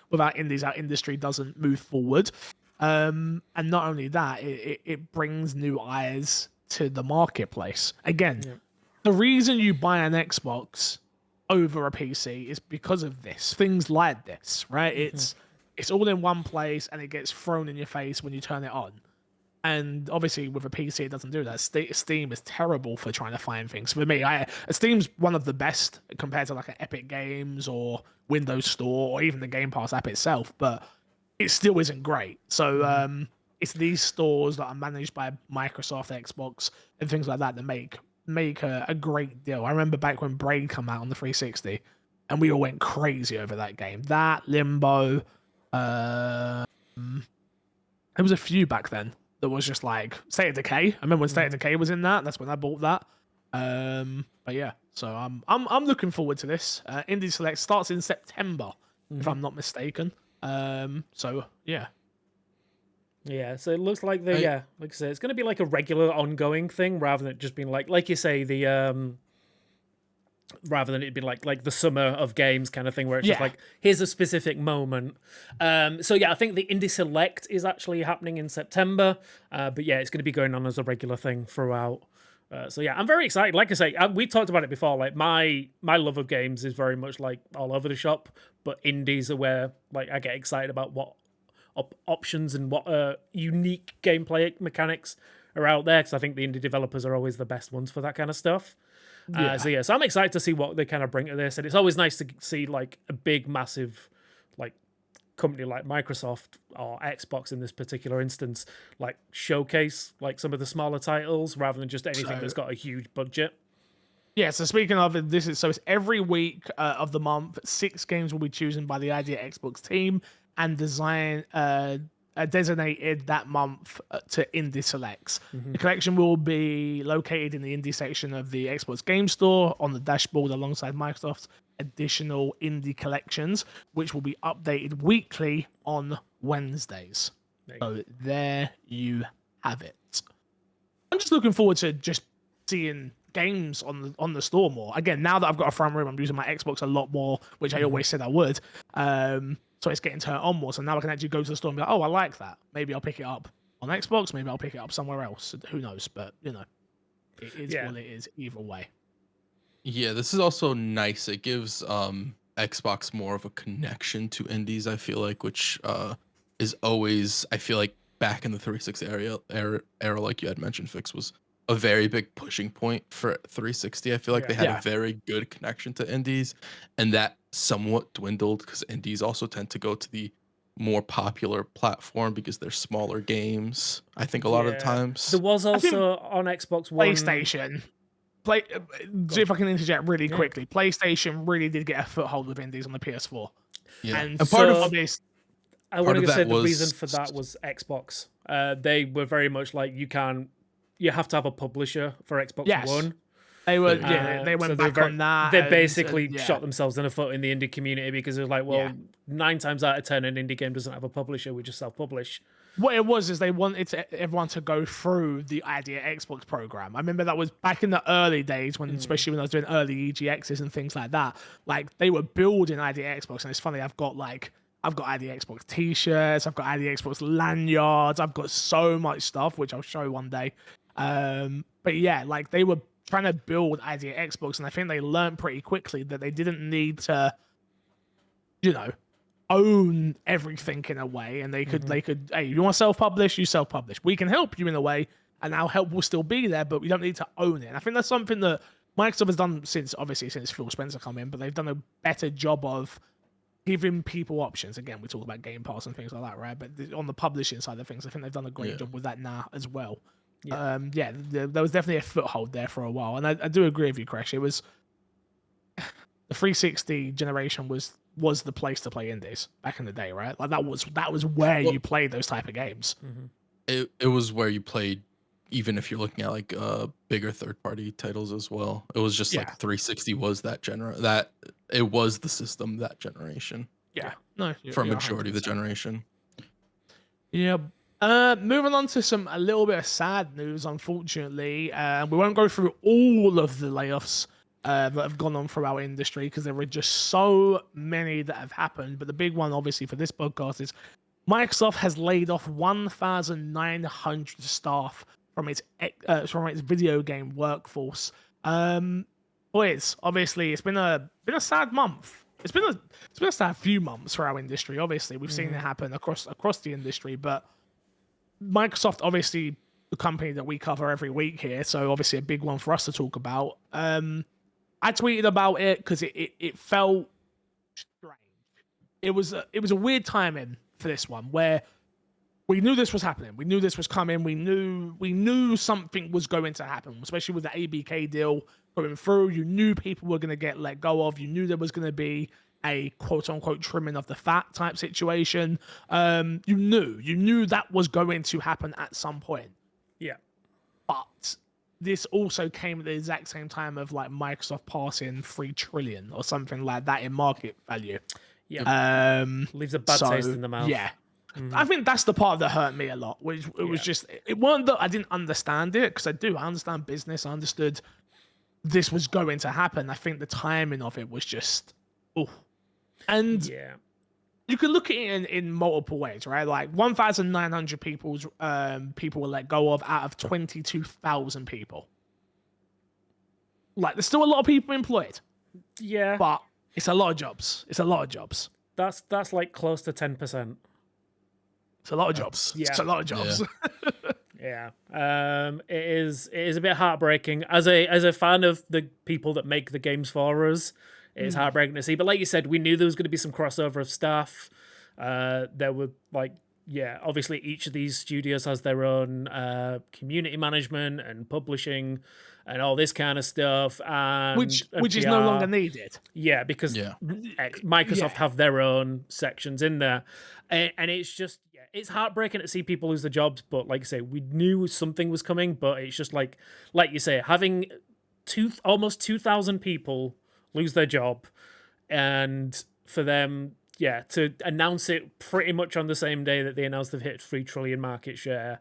without indies, our industry doesn't move forward. And not only that, it brings new eyes to the marketplace. Again, the reason you buy an Xbox over a PC is because of this. Things like this, right? It's all in one place, and it gets thrown in your face when you turn it on. And obviously, with a PC, it doesn't do that. Steam is terrible for trying to find things. For me, Steam's one of the best compared to like an Epic Games or Windows Store or even the Game Pass app itself, but it still isn't great. So it's these stores that are managed by Microsoft, Xbox, and things like that that make a great deal. I remember back when Braid came out on the 360, and we all went crazy over that game. That, Limbo, there was a few back then. That was just like State of Decay. I remember when State of Decay was in that. That's when I bought that. But yeah, so I'm looking forward to this. Indie Select starts in September, if I'm not mistaken. So yeah. Yeah, so it looks like like I said, it's going to be like a regular ongoing thing rather than it just being like you say, rather than it being like the summer of games kind of thing where it's just like, here's a specific moment. So yeah, I think the Indie Select is actually happening in September. But yeah, it's going to be going on as a regular thing throughout. So yeah, I'm very excited. Like I say, we talked about it before. Like my love of games is very much like all over the shop, but indies are where like I get excited about what options and what unique gameplay mechanics are out there, because I think the indie developers are always the best ones for that kind of stuff. So I'm excited to see what they kind of bring to this, and it's always nice to see like a big, massive, like company like Microsoft or Xbox in this particular instance, like showcase like some of the smaller titles rather than just anything that's got a huge budget. Yeah, so speaking of it, it's every week of the month, 6 games will be chosen by the Idea Xbox team and designated that month to indie selects. Mm-hmm. The collection will be located in the indie section of the Xbox Game Store on the dashboard alongside Microsoft's additional indie collections, which will be updated weekly on Wednesdays. So there you have it. I'm just looking forward to just seeing games on the store more. Again, now that I've got a front room, I'm using my Xbox a lot more, which I always said I would. So it's getting turned on more. So now I can actually go to the store and be like, oh, I like that. Maybe I'll pick it up on Xbox. Maybe I'll pick it up somewhere else. Who knows? But, you know, it is what it is either way. Yeah, this is also nice. It gives Xbox more of a connection to indies, I feel like, which is always, I feel like, back in the 360 era, like you had mentioned, Fix, was a very big pushing point for 360. I feel like they had a very good connection to indies, and that somewhat dwindled because indies also tend to go to the more popular platform because they're smaller games, I think, a lot of the times. There was also on Xbox One... PlayStation. If I can interject really quickly, PlayStation really did get a foothold with indies on the PS4. Yeah. And part of this... I wanted to say the reason for that was Xbox. They were very much like, you have to have a publisher for Xbox One. They were, they went back on that. They basically shot themselves in the foot in the indie community because it was like, well, 9 times out of 10, an indie game doesn't have a publisher. We just self-publish. What it was is they wanted everyone to go through the Idea Xbox program. I remember that was back in the early days, especially when I was doing early EGXs and things like that. Like, they were building Idea Xbox, and it's funny, I've got Idea Xbox t-shirts, I've got Idea Xbox lanyards, I've got so much stuff, which I'll show one day. But yeah, like, they were trying to build Idea Xbox, and I think they learned pretty quickly that they didn't need to, you know, own everything in a way, and they could, hey, you want to self-publish, you self-publish. We can help you in a way, and our help will still be there, but we don't need to own it. And I think that's something that Microsoft has done since Phil Spencer come in, but they've done a better job of giving people options. Again, we talk about Game Pass and things like that, right? But on the publishing side of things, I think they've done a great job with that now as well. There was definitely a foothold there for a while, and I do agree with you, Crash. It was the 360 generation was the place to play indies back in the day, right? Like that was where you played those type of games. It was where you played, even if you're looking at like bigger third-party titles as well. It was just like 360 was that it was the system that generation. Yeah, no, for a majority of the generation. Yeah. Moving on to a little bit of sad news, unfortunately. We won't go through all of the layoffs that have gone on through our industry because there were just so many that have happened. But the big one, obviously, for this podcast is Microsoft has laid off 1,900 staff from its video game workforce. Boys, obviously, it's been a sad month. It's been a sad few months for our industry. Obviously, we've seen it happen across the industry, but Microsoft, obviously, the company that we cover every week here, so obviously a big one for us to talk about. I tweeted about it because it felt strange. It was a weird timing for this one where we knew this was happening. We knew this was coming. We knew something was going to happen, especially with the ABK deal going through. You knew people were going to get let go of. You knew there was going to be a quote-unquote trimming of the fat type situation. You knew that was going to happen at some point. Yeah. But this also came at the exact same time of like Microsoft passing 3 trillion or something like that in market value. Yeah. Leaves a bad taste in the mouth. Yeah. I think that's the part that hurt me a lot, which it was just, it wasn't that I didn't understand it, because I understand business. I understood this was going to happen. I think the timing of it was just, and you can look at it in multiple ways, right? Like 1,900 people were let go of out of 22,000 people. Like, there's still a lot of people employed. Yeah. But it's a lot of jobs. That's like close to 10%. It's a lot of jobs. Yeah. It's a lot of jobs. Yeah. It is a bit heartbreaking. As a fan of the people that make the games for us, it is heartbreaking to see. But like you said, we knew there was going to be some crossover of staff. There were yeah, obviously each of these studios has their own community management and publishing and all this kind of stuff, and which is no longer PR. needed. Yeah, because Yeah. Microsoft have their own sections in there, and it's just it's heartbreaking to see people lose their jobs. But like I say, we knew something was coming, but it's just like you say, having almost 2,000 people lose their job, and for them, to announce it pretty much on the same day that they announced they've hit 3 trillion market share.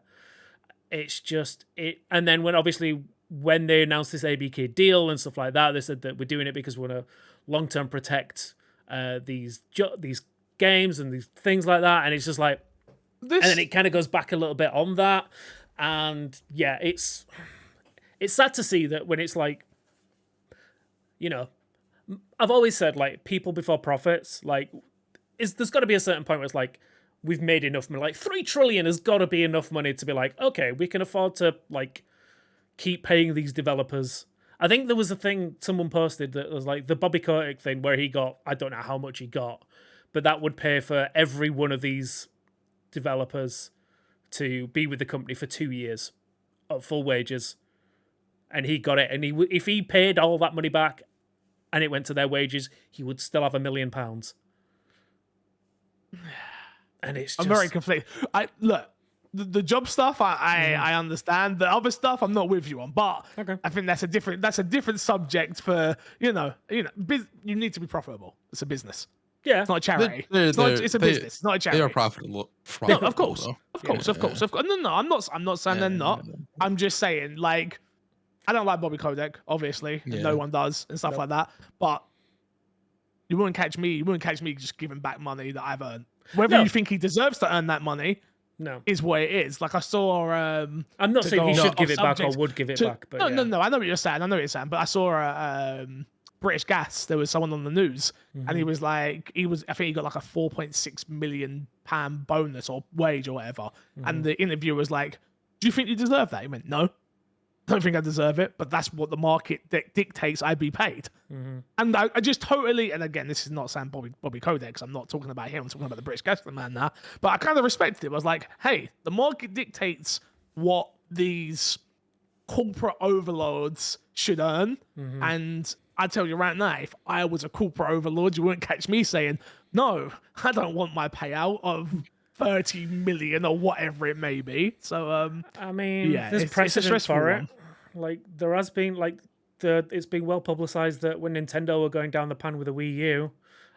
It's just it, and then when they announced this ABK deal and stuff like that, they said that we're doing it because we want to long-term protect these games and these things like that, and it's just like, and then it kind of goes back a little bit on that, and yeah, it's sad to see that when it's like, I've always said like people before profits, like there's got to be a certain point where it's like we've made enough money, like 3 trillion has got to be enough money to be like, okay, we can afford to like keep paying these developers. I think there was a thing someone posted that was like the Bobby Kotick thing where he got, I don't know how much he got, but that would pay for every one of these developers to be with the company for 2 years at full wages. And he got it. And if he paid all that money back and it went to their wages, he would still have £1 million. And it's just... I'm very conflicted. Look, the job stuff I understand. The other stuff I'm not with you on, but okay. I think that's a different subject for you need to be profitable. It's a business. Yeah, it's not a charity. It's a business. It's not a charity. They are profitable. No, of course. No, I'm not saying they're not. I'm just saying, like, I don't like Bobby Kotick, obviously. And no one does and stuff like that. But you wouldn't catch me just giving back money that I've earned. Whether you think he deserves to earn that money, is what it is. Like I saw. I'm not saying he should give it back or would give it back. But no. I know what you're saying. But I saw British Gas. There was someone on the news, and he was like, I think he got like a £4.6 million bonus or wage or whatever. And the interviewer was like, "Do you think you deserve that?" He went, "No, don't think I deserve it, but that's what the market dictates I be paid." And I just totally, and again, this is not saying Bobby Kotick, because I'm not talking about him, I'm talking about the British Gas man now, but I kind of respected it. I was like, hey, the market dictates what these corporate overlords should earn, and I tell you right now, if I was a corporate overlord, you wouldn't catch me saying, no, I don't want my payout of 30 million or whatever it may be. So I mean, there's precedent for it. Like there has been it's been well publicized that when Nintendo were going down the pan with the Wii U,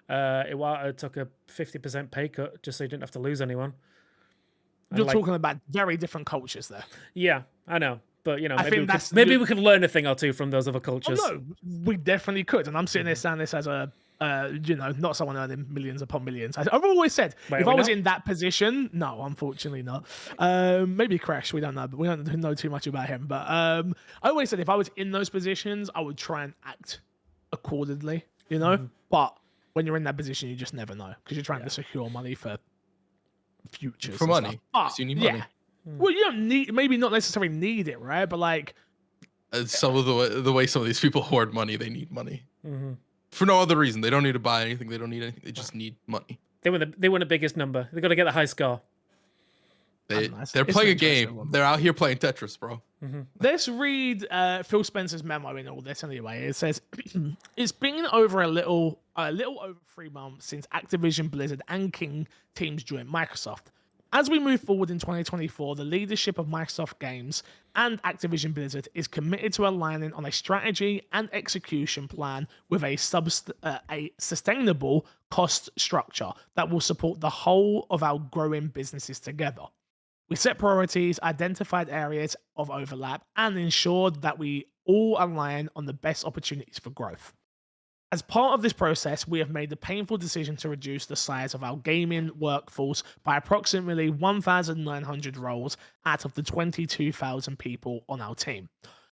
Iwata took a 50% pay cut just so he didn't have to lose anyone. You're talking about very different cultures there. Yeah, I know. But maybe we could learn a thing or two from those other cultures. Oh, no, we definitely could. And I'm sitting there saying this as a not someone earning millions upon millions. I've always said, if I was in that position, no, unfortunately not. Maybe Crash, we don't know, but we don't know too much about him. But I always said if I was in those positions, I would try and act accordingly, But when you're in that position, you just never know because you're trying to secure money for futures. For money. But, you need money. Yeah. Well, you don't maybe not necessarily need it, right? But like... some of the way some of these people hoard money, they need money. For no other reason. They don't need to buy anything. They don't need anything. They just need money. They want the biggest number. They got to get the high score. They're playing a game. They're out here playing Tetris, bro. Let's read Phil Spencer's memo in all this anyway. It says, it's been a little over 3 months since Activision Blizzard and King teams joined Microsoft. As we move forward in 2024, the leadership of Microsoft Games and Activision Blizzard is committed to aligning on a strategy and execution plan with a sustainable cost structure that will support the whole of our growing businesses together. We set priorities, identified areas of overlap, and ensured that we all align on the best opportunities for growth. As part of this process, we have made the painful decision to reduce the size of our gaming workforce by approximately 1,900 roles out of the 22,000 people on our team.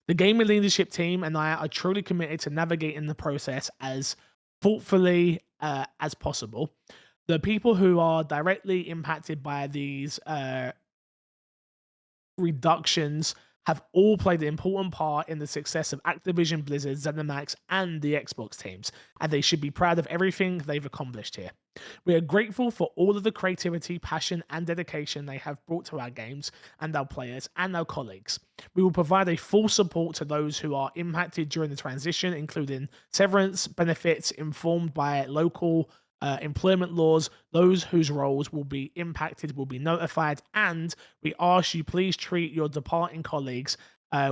The gaming leadership team and I are truly committed to navigating the process as thoughtfully as possible. The people who are directly impacted by these reductions have all played an important part in the success of Activision Blizzard, ZeniMax, and the Xbox teams, and they should be proud of everything they've accomplished here. We are grateful for all of the creativity, passion, and dedication they have brought to our games and our players and our colleagues. We will provide a full support to those who are impacted during the transition, including severance benefits informed by local employment laws. Those whose roles will be impacted will be notified, and we ask you please treat your departing colleagues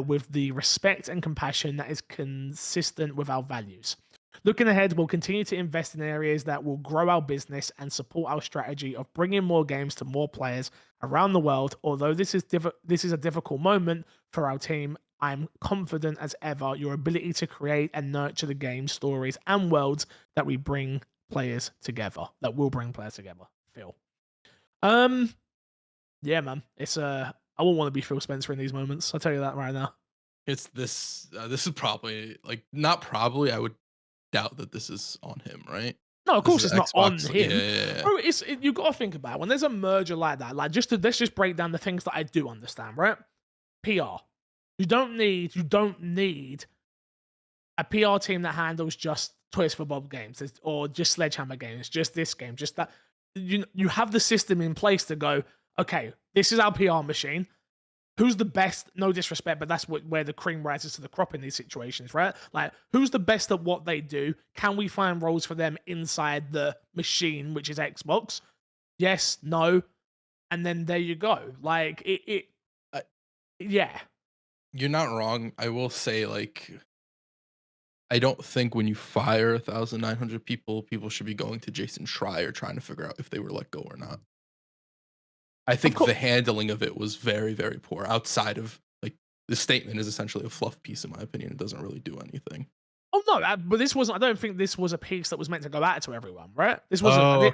with the respect and compassion that is consistent with our values. Looking ahead, we'll continue to invest in areas that will grow our business and support our strategy of bringing more games to more players around the world. Although this is a difficult moment for our team, I'm confident as ever your ability to create and nurture the games, stories, and worlds that we bring players together. That will bring players together. Phil. Yeah, man. It's I won't want to be Phil Spencer in these moments. I'll tell you that right now. It's this. This is probably not probably. I would doubt that this is on him, right? No, of This course is it's not on Xbox. him. Yeah. Bro, you got to think about it. When there's a merger like that, like let's just break down the things that I do understand, right? PR. You don't need a PR team that handles just Toys for Bob games or just Sledgehammer games, just this game, just that. You have the system in place to go, okay, this is our PR machine. Who's the best? No disrespect, but that's where the cream rises to the crop in these situations, right? Like, who's the best at what they do? Can we find roles for them inside the machine, which is Xbox? Yes, no, and then there you go. Like yeah. You're not wrong. I will say, like, I don't think when you fire 1,900 people, people should be going to Jason Schreier trying to figure out if they were let go or not. I think the handling of it was very, very poor. Outside of like the statement is essentially a fluff piece, in my opinion. It doesn't really do anything. Oh no, but this wasn't. I don't think this was a piece that was meant to go out to everyone, right? This wasn't. Oh,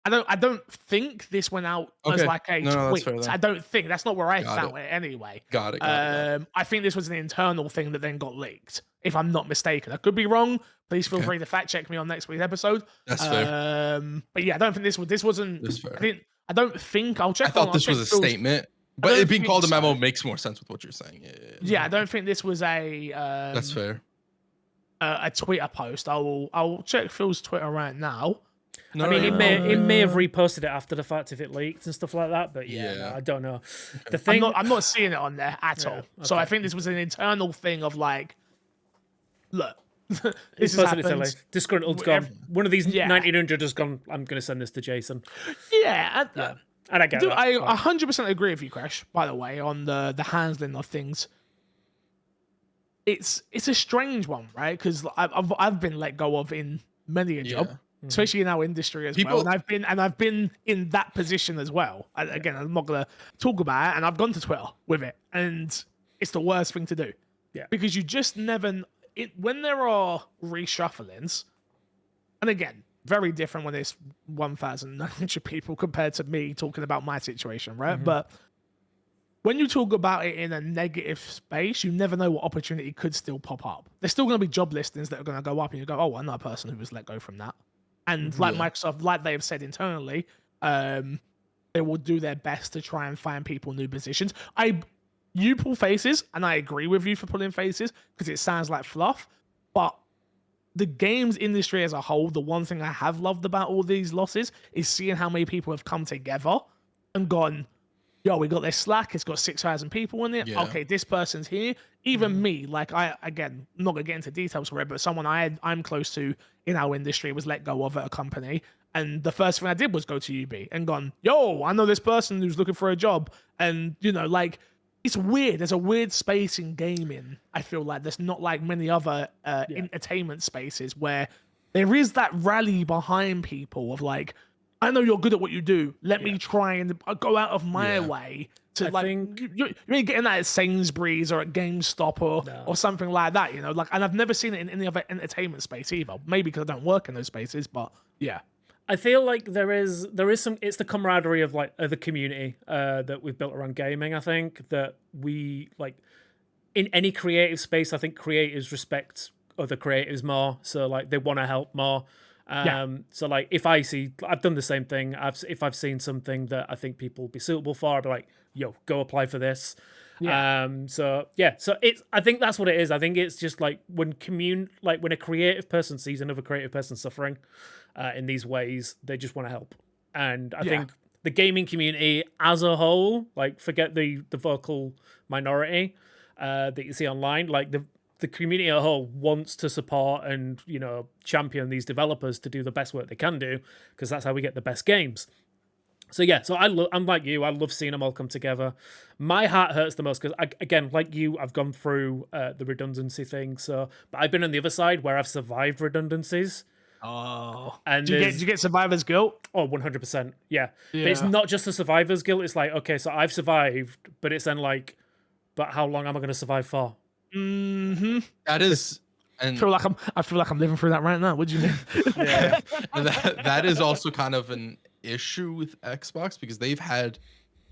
I don't think this went out as like a tweet. I don't think that's not where I found it anyway. Got it. I think this was an internal thing that then got leaked. If I'm not mistaken, I could be wrong. Please feel free to fact check me on next week's episode. That's fair. But yeah, I don't think this wasn't. That's fair. I don't think I'll check. I thought this was a statement, but it being called a memo makes more sense with what you're saying. Yeah, I don't think this was a. That's fair. A Twitter post. I'll check Phil's Twitter right now. No, I mean, he may have reposted it after the fact if it leaked and stuff like that, but no, I don't know. The thing, I'm not seeing it on there at all. Okay. So I think this was an internal thing of like, look, this has happened. Disgruntled's gone. One of these 1900 has gone. I'm going to send this to Jason. Yeah, and I get it. I 100% agree with you, Crash. By the way, on the handling of things. It's a strange one, right? Because I've been let go of in many a job, especially in our industry as well. And I've been in that position as well. Again, I'm not gonna talk about it, and I've gone to Twitter with it, and it's the worst thing to do. Yeah, because you just never when there are reshufflings, and again, very different when it's 1,900 people compared to me talking about my situation, right? Mm-hmm. But when you talk about it in a negative space, you never know what opportunity could still pop up. There's still going to be job listings that are going to go up, and you go, "Oh, another person who was let go from that." And like Microsoft, like they have said internally, they will do their best to try and find people new positions. You pull faces, and I agree with you for pulling faces because it sounds like fluff. But the games industry as a whole, the one thing I have loved about all these losses is seeing how many people have come together and gone, yo, we got this Slack. It's got 6,000 people in it. Yeah. Okay, this person's here. Even me, like I'm not gonna get into details for it, but someone I'm close to in our industry was let go of at a company, and the first thing I did was go to UB and gone, yo, I know this person who's looking for a job, and like it's weird. There's a weird space in gaming. I feel like there's not like many other entertainment spaces where there is that rally behind people of like, I know you're good at what you do. Let me try and go out of my way to you ain't getting that at Sainsbury's or at GameStop or something like that, like, and I've never seen it in any other entertainment space either. Maybe because I don't work in those spaces, but yeah. I feel like there is some. It's the camaraderie of like the community that we've built around gaming. I think that we like in any creative space. I think creators respect other creators more, so like they want to help more. So like if I've done the same thing. If I've seen something that I think people will be suitable for, I'll be like, yo, go apply for this. Yeah. So it's, I think that's what it is. I think it's just like when when a creative person sees another creative person suffering in these ways, they just want to help. And I think the gaming community as a whole, like forget the vocal minority that you see online, like the community as a whole wants to support and, you know, champion these developers to do the best work they can do, because that's how we get the best games. So yeah, so I'm like you. I love seeing them all come together. My heart hurts the most because, again, like you, I've gone through the redundancy thing. So, but I've been on the other side where I've survived redundancies. Oh, And did you get survivor's guilt? Oh, 100%. Yeah. Yeah. But it's not just the survivor's guilt. It's like, okay, so I've survived, but it's then like, but how long am I going to survive for? Mm-hmm. That is, and I feel like I'm living through that right now. What do you mean? Yeah. and that is also kind of an issue with Xbox because they've had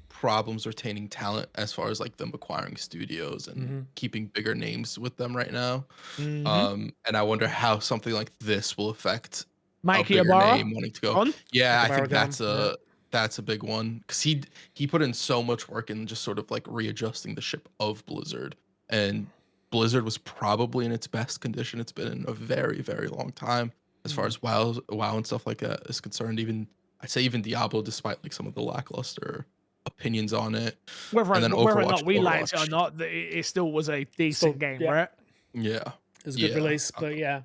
problems retaining talent as far as like them acquiring studios and keeping bigger names with them right now. And I wonder how something like this will affect Mikey a bigger Ibarra name wanting to go. on? Yeah, I Ibarra think that's a big one because he put in so much work in just sort of like readjusting the ship of Blizzard, and Blizzard was probably in its best condition it's been in a very, very long time as far as WoW and stuff like that is concerned. I'd say even Diablo, despite like some of the lackluster opinions on it. Whether And then or Overwatch, not we liked it or Overwatch. not, it still was a decent game, yeah. right? Yeah. It was a good Yeah. release, but yeah.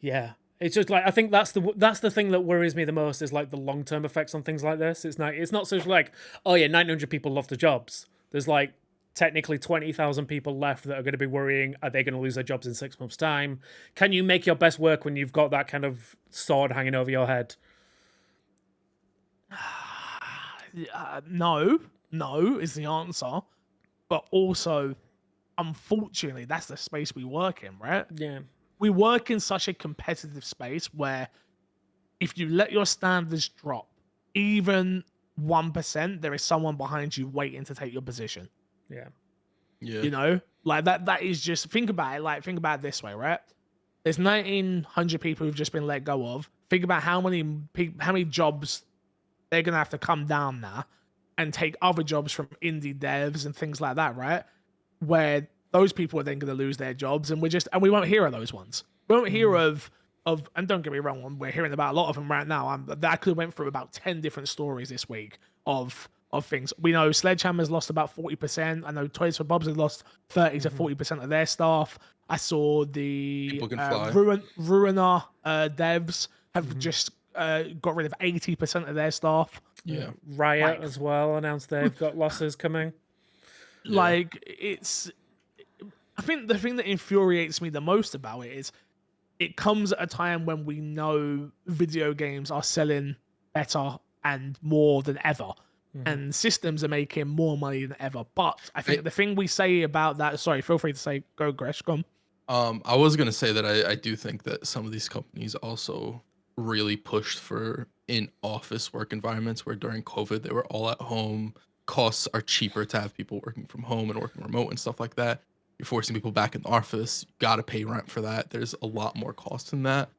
Yeah. It's just like, I think that's the thing that worries me the most is like the long-term effects on things like this. It's not so like, oh yeah, 900 people lost their jobs. There's like technically 20,000 people left that are going to be worrying, are they going to lose their jobs in 6 months' time? Can you make your best work when you've got that kind of sword hanging over your head? No is the answer. But also, unfortunately, that's the space we work in, right? Yeah. We work in such a competitive space where if you let your standards drop even 1%, there is someone behind you waiting to take your position. Yeah. Yeah. You know, like that is just, think about it this way, right? There's 1,900 people who've just been let go of. Think about how many jobs they're gonna have to come down now and take other jobs from indie devs and things like that, right? Where those people are then gonna lose their jobs, and we won't hear of those ones. We won't hear of, and don't get me wrong, we're hearing about a lot of them right now. I could have went through about 10 different stories this week of things. We know Sledgehammer's lost about 40%. I know Toys for Bob's has lost 30 to 40% of their staff. I saw the Ruiner devs have just got rid of 80% of their staff. Yeah. Riot as well announced they've got losses coming. Like, I think the thing that infuriates me the most about it is it comes at a time when we know video games are selling better and more than ever. And systems are making more money than ever. But I think the thing we say about that, sorry, feel free to say, go Gresh, go on. I was gonna say that I do think that some of these companies also really pushed for in-office work environments where during COVID they were all at home. Costs are cheaper to have people working from home and working remote and stuff like that. You're forcing people back in the office. You gotta pay rent for that. There's a lot more cost in that.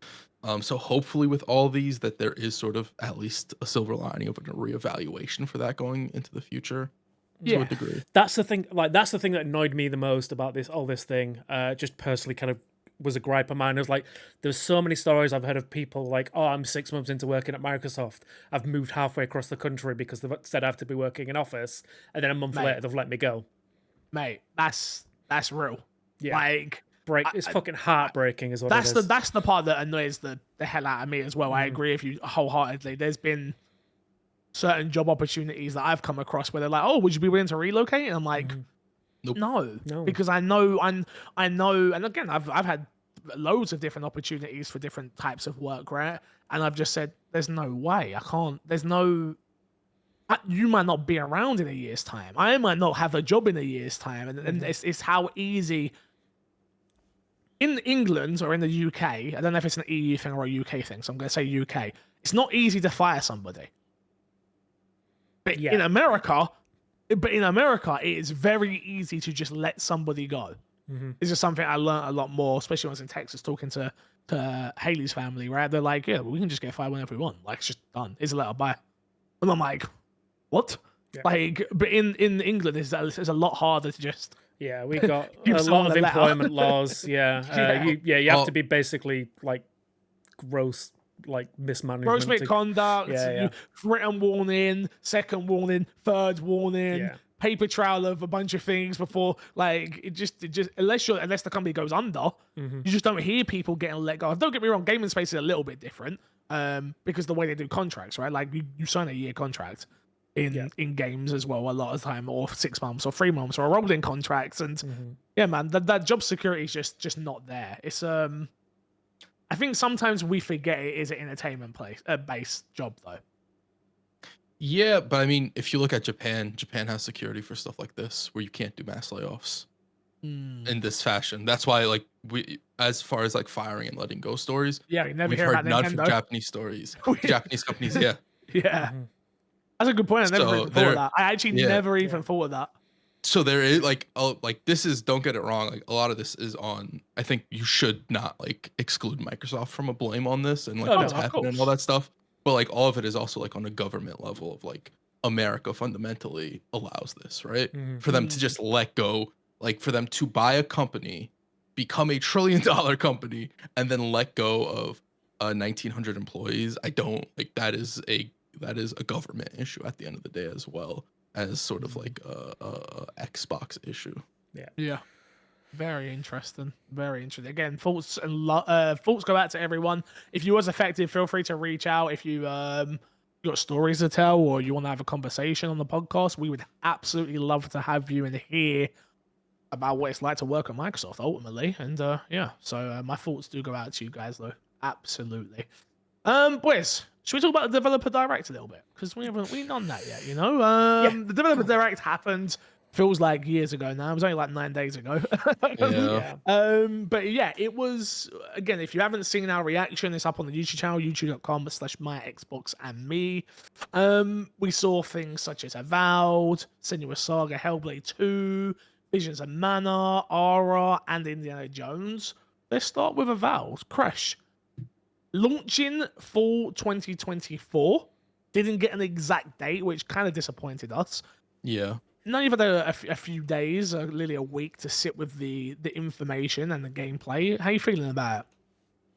So hopefully with all these that there is sort of at least a silver lining of a reevaluation for that going into the future. To a degree. That's the thing. Like, that's the thing that annoyed me the most about this thing. Just personally, kind of was a gripe of mine. It was like, there's so many stories I've heard of people like, oh, I'm 6 months into working at Microsoft. I've moved halfway across the country because they've said I have to be working in office, and then a month later they've let me go. Mate, that's real. Yeah. Like, it's fucking heartbreaking, is what it is. That's the part that annoys the hell out of me as well. I agree with you wholeheartedly. There's been certain job opportunities that I've come across where they're like, "Oh, would you be willing to relocate?" And I'm like, Nope. No, because I know, and again, I've had loads of different opportunities for different types of work, right? And I've just said, "There's no way. I can't. There's no." You might not be around in a year's time. I might not have a job in a year's time, and it's how easy. In England or in the UK, I don't know if it's an EU thing or a UK thing, so I'm going to say UK. It's not easy to fire somebody. But in America, it is very easy to just let somebody go. This is something I learned a lot more, especially when I was in Texas talking to Haley's family, right? They're like, yeah, we can just get fired whenever we want. Like, it's just done. Here's a letter, bye. And I'm like, what? Yeah. Like, but in England, it's a lot harder to just We got give a someone lot of a letter. employment laws. You have Oh. to be basically like gross, like mismanagement. Gross misconduct, Yeah. written warning, second warning, third warning, Yeah. paper trail of a bunch of things before, like it just unless the company goes under, Mhm. you just don't hear people getting let go. Don't get me wrong, gaming space is a little bit different, because the way they do contracts, right? Like you sign a year contract in games as well a lot of the time, or 6 months or 3 months or rolling contracts, and yeah, man, that job security is just not there. It's I think sometimes we forget it is an entertainment based job though. Yeah, but I mean, if you look at Japan, Japan has security for stuff like this, where you can't do mass layoffs in this fashion. That's why, like, we, as far as like firing and letting go stories, Yeah, you never we've hear heard about none from Nintendo. Japanese stories, Japanese companies. Yeah, Yeah, that's a good point. I never so even thought of that. I actually yeah. never even thought of that. So there is like, oh, like this is, don't get it wrong, like a lot of this is on. I think you should not like exclude Microsoft from a blame on this and like Oh, what's no, of happening and all that stuff. But like all of it is also like on a government level of like America fundamentally allows this, right? For them to just let go, like for them to buy a company, become $1 trillion company, and then let go of 1,900 employees. I don't like that is a government issue at the end of the day as well as sort of like a Xbox issue. Yeah. Very interesting. Very interesting. Again, thoughts thoughts go out to everyone. If you was affected, feel free to reach out. If you got stories to tell or you want to have a conversation on the podcast, we would absolutely love to have you and hear about what it's like to work at Microsoft ultimately. And yeah, so my thoughts do go out to you guys though. Absolutely. Boys, should we talk about the developer direct a little bit? Because we haven't done that yet, you know? The developer direct happened, feels like years ago now. It was only like 9 days ago. Yeah. But yeah, it was, again, if you haven't seen our reaction, it's up on the YouTube channel, youtube.com/myxboxandme. We saw things such as Avowed, Senua's Saga, Hellblade 2, Visions of Mana, Aura, and Indiana Jones. Let's start with Avowed. Crash. Launching fall 2024. Didn't get an exact date, which kind of disappointed us. Yeah. Now you've had a few days, nearly a week, to sit with the information and the gameplay. How you feeling about it?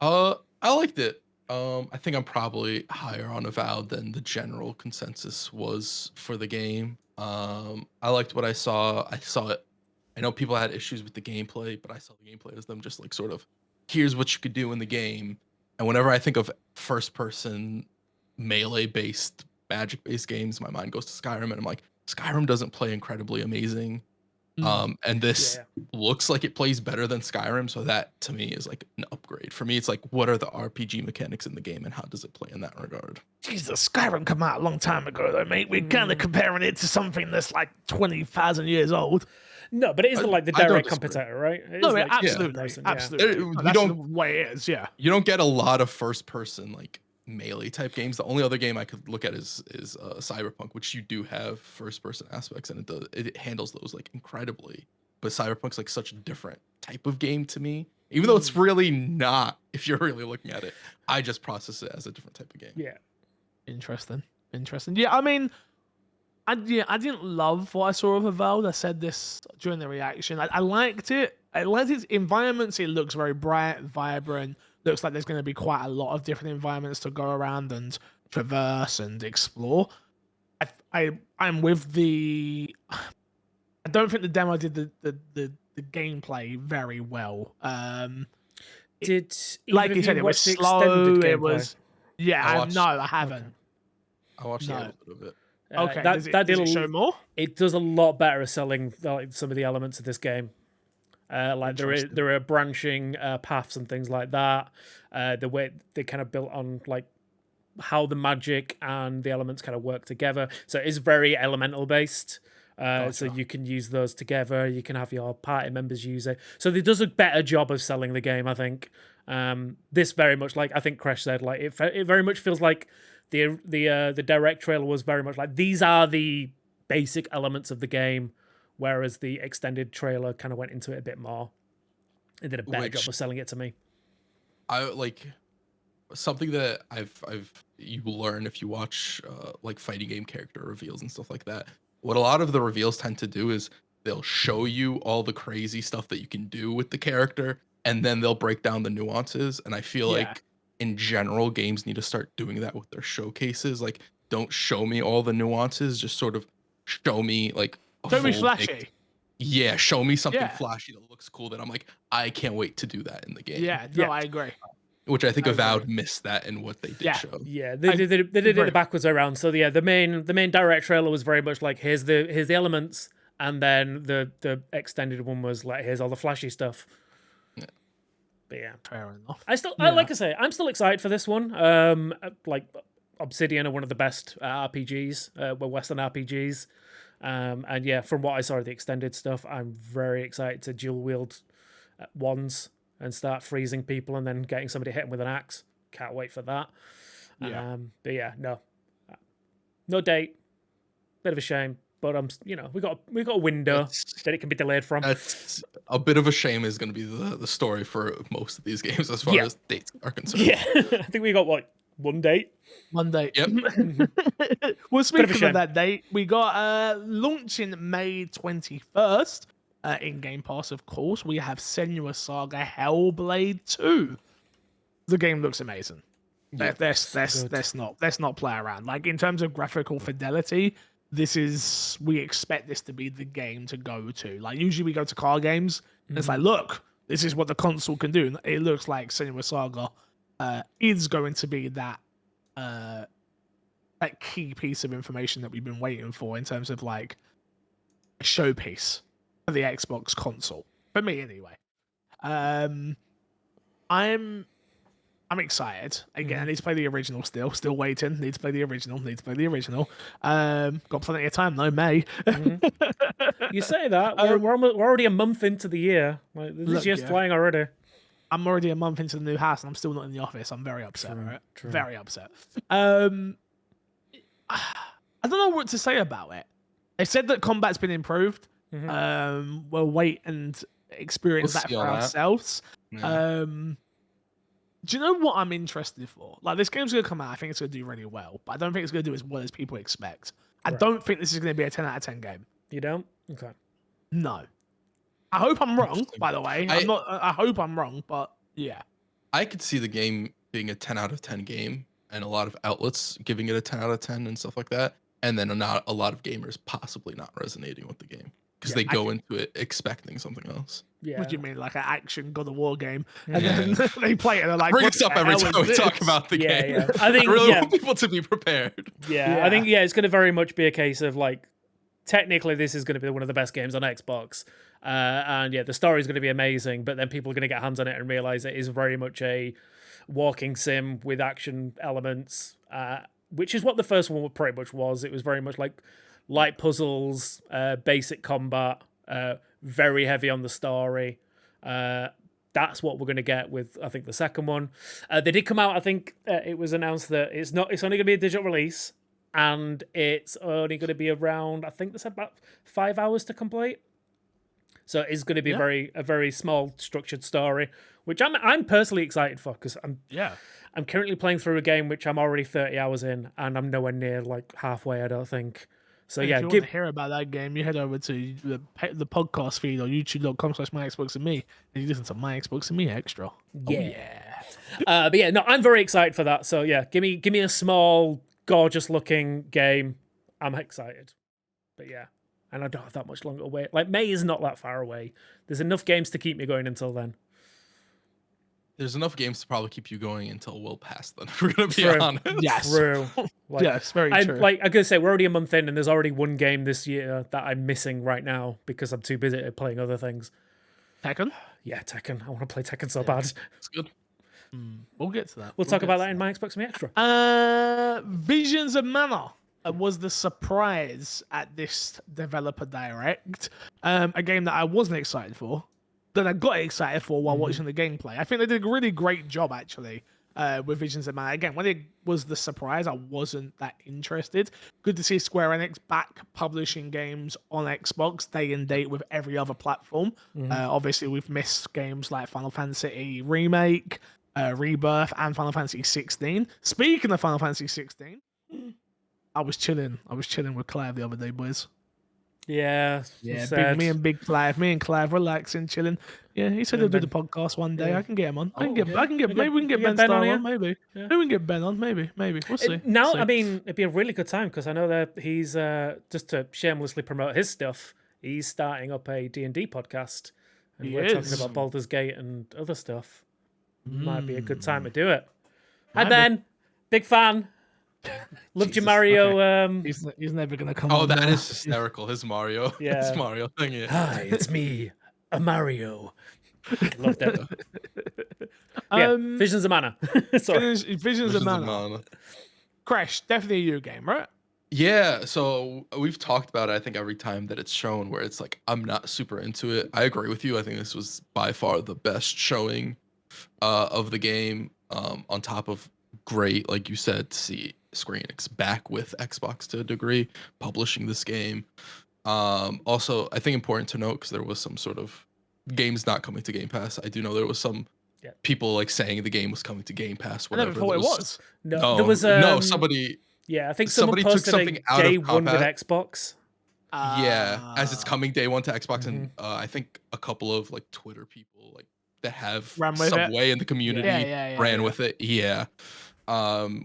I liked it. I think I'm probably higher on Avowed than the general consensus was for the game. I liked what I saw. I saw it. I know people had issues with the gameplay, but I saw the gameplay as them just like sort of, here's what you could do in the game. And whenever I think of first person melee based magic based games, my mind goes to Skyrim, and I'm like, Skyrim doesn't play incredibly amazing. And this looks like it plays better than Skyrim, so that to me is like an upgrade. For me, it's like, what are the RPG mechanics in the game and how does it play in that regard? Jesus, Skyrim came out a long time ago, though, mate. We're kind of comparing it to something that's like 20,000 years old. No, but it is like the direct competitor, right? No, like, absolutely, absolutely. You That's don't, the way it is, yeah. you don't get a lot of first person like melee type games. The only other game I could look at is Cyberpunk, which you do have first person aspects, and it handles those like incredibly. But Cyberpunk's like such a different type of game to me, even though it's really not. If you're really looking at it, I just process it as a different type of game. Yeah, interesting. Yeah, I mean, I didn't love what I saw of Avowed. I said this during the reaction. I liked it. I liked its environments. It looks very bright, vibrant. Looks like there's going to be quite a lot of different environments to go around and traverse and explore. I'm with the. I don't think the demo did the gameplay very well. Did like you said, it was slow. It was. Yeah, I haven't. Okay. I watched a little bit of it. Okay, does it show more? It does a lot better at selling like some of the elements of this game. Like there are branching paths and things like that. The way they kind of built on like how the magic and the elements kind of work together. So it's very elemental based. Gotcha. So you can use those together. You can have your party members use it. So it does a better job of selling the game, I think. This very much, like I think Crash said, like it very much feels like the direct trailer was very much like these are the basic elements of the game, whereas the extended trailer kind of went into it a bit more. It did a better job of selling it to me. I like something that you learn if you watch like fighting game character reveals and stuff like that. what a lot of the reveals tend to do is they'll show you all the crazy stuff that you can do with the character, and then they'll break down the nuances. And I feel Yeah. like in general, games need to start doing that with their showcases. Like, don't show me all the nuances, just sort of show me like a Don't be full flashy. yeah, show me something Yeah. flashy that looks cool that I'm like, I can't wait to do that in the game. Yeah, no, Yeah. I agree. Which I think I Avowed agree. missed that in what they did Yeah. show. Yeah, they did it agree. the backwards way around. So yeah, the main direct trailer was very much like here's the elements, and then the extended one was like here's all the flashy stuff. Yeah. But yeah, Fair enough. I like I say, I'm still excited for this one. Like Obsidian are one of the best RPGs, Western RPGs. And yeah, from what I saw of the extended stuff, I'm very excited to dual wield wands and start freezing people and then getting somebody hit them with an axe. Can't wait for that. Yeah. But yeah, no date. Bit of a shame, but we got a window that it can be delayed from. That's a bit of a shame is going to be the story for most of these games as far Yeah. as dates are concerned. Yeah, I think we got one date. Monday. Yep. Well, a speaking shame. of that date, we got launching May 21st in Game Pass, of course. We have Senua Saga Hellblade 2. The game looks amazing. Yeah, Let's not play around. Like, in terms of graphical fidelity, we expect this to be the game to go to. Like, usually we go to car games, and it's like, look, this is what the console can do. And it looks like Senua Saga is going to be that key piece of information that we've been waiting for in terms of like a showpiece for the Xbox console. For me, anyway. I'm excited. Again, I need to play the original still. Still waiting. Need to play the original. Got plenty of time though, May. You say that. We're already a month into the year. Like, this year's flying already. I'm already a month into the new house and I'm still not in the office. I'm very upset, True, right? true. Very upset. I don't know what to say about it. They said that combat's been improved. We'll wait and experience We'll that see for all that. ourselves. Yeah. Do you know what I'm interested for? Like, this game's going to come out. I think it's going to do really well, but I don't think it's going to do as well as people expect. I Right. don't think this is going to be a 10 out of 10 game. You don't? Okay. No. I hope I'm wrong, Interesting. by the way. I hope I'm wrong, but yeah. I could see the game being a 10 out of 10 game and a lot of outlets giving it a 10 out of 10 and stuff like that. And then not a lot of gamers possibly not resonating with the game because they go into it expecting something else. Yeah. What do you mean, like an action God of War game? And Yeah. then they play it and they're like, Bring what us up the every hell time is we talk this? about the Yeah, game. yeah. I think, really yeah. want people to be prepared. Yeah, I think it's going to very much be a case of like, technically this is going to be one of the best games on Xbox, and yeah, the story is going to be amazing. But then people are going to get hands on it and realize it is very much a walking sim with action elements, which is what the first one pretty much was. It was very much like light puzzles, basic combat, very heavy on the story. That's what we're going to get with, I think, the second one. They did come out. I think it was announced that it's only going to be a digital release, and it's only going to be around, I think they said about 5 hours to complete. So it's going to be a very small structured story, which I'm personally excited for because I'm currently playing through a game which I'm already 30 hours in, and I'm nowhere near like halfway, I don't think. So And yeah, if you want to hear about that game, you head over to the podcast feed on youtube.com/myxboxandme, and you listen to My Xbox and Me Extra. yeah. But yeah, no, I'm very excited for that. So yeah, give me a small, gorgeous looking game. I'm excited. But yeah, and I don't have that much longer to wait. Like, May is not that far away. There's enough games to keep me going until then. There's enough games to probably keep you going until we'll pass them. If we're gonna be True. honest. Yes. True. Like, Yes, very true. Like I'm gonna say, we're already a month in, and there's already one game this year that I'm missing right now because I'm too busy playing other things. Tekken? Yeah, Tekken. I want to play Tekken so bad. It's good. We'll get to that. We'll talk about that in My Xbox Me Extra. Visions of Mana was the surprise at this developer direct. A game that I wasn't excited for, that I got excited for while watching the gameplay. I think they did a really great job, actually, with Visions of Mana. Again, when it was the surprise, I wasn't that interested. Good to see Square Enix back publishing games on Xbox day and date with every other platform. Obviously, we've missed games like Final Fantasy Remake, Rebirth, and Final Fantasy 16. Speaking of Final Fantasy 16, I was chilling with Claire the other day, boys. Yeah, Yeah, sad. me and Clive relaxing, chilling. Yeah, he said he'll do the Ben. podcast one day. Yeah. I can get him on. Yeah. Maybe we can get Ben Ben on Starr here. on. Maybe. Yeah. Maybe we can get Ben on. Maybe. We'll see. Now, See. I mean, it'd be a really good time because I know that he's just to shamelessly promote his stuff. He's starting up a D&D podcast, and He we're talking is. about Baldur's Gate and other stuff. Might be a good time to Mm. do it. Hi Might be. Ben, big fan. Loved your Jesus, Mario. okay. He's never gonna come Oh, on. that now. is hysterical. His Mario. Yeah. His Mario thing. Yeah. Hi, it's me, a Mario. Loved it. Yeah. Visions of Mana. Sorry. Visions of Mana. Crash, definitely a you game, right? Yeah, so we've talked about it, I think, every time that it's shown where it's like I'm not super into it. I agree with you. I think this was by far the best showing of the game, on top of great, like you said, to see Square Enix back with Xbox to a degree, publishing this game. Also, I think important to note because there was some sort of games not coming to Game Pass. I do know there was some people like saying the game was coming to Game Pass. Whatever. I never thought it was. No, there was no somebody. Yeah, I think somebody took posted something out day of one with Combat. Xbox. Yeah, as it's coming day one to Xbox, and I think a couple of like Twitter people like that have Ran with some it. way in the community ran with it. Yeah,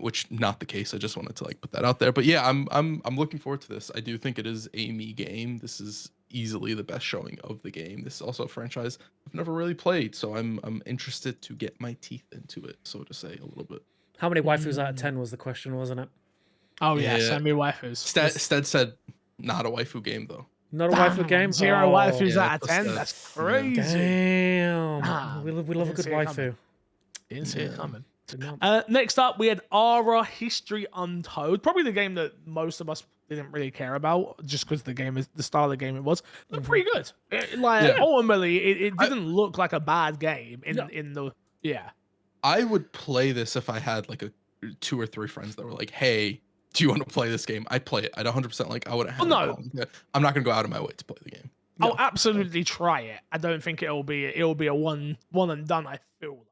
which not the case. I just wanted to like put that out there. But yeah, I'm looking forward to this. I do think it is a me game. This is easily the best showing of the game. This is also a franchise I've never really played, so I'm interested to get my teeth into it, so to say, a little bit. How many waifus out of 10 was the question, wasn't it? Oh yeah, so many waifus. Stead said not a waifu game though. Not a waifu game? Zero waifus yeah, out of 10. That's crazy. Damn. We love a good waifu. Didn't see it coming. Did not. Next up, we had Ara History Untold. Probably the game that most of us didn't really care about, just because the style of the game it was. But pretty good. Ultimately, it didn't look like a bad game in the. I would play this if I had like 2 or 3 friends that were like, "Hey, do you want to play this game?" I'd play it. I'd 100% like I wouldn't have. No, I'm not gonna go out of my way to play the game. I'll absolutely try it. I don't think it'll be a one and done. I feel like.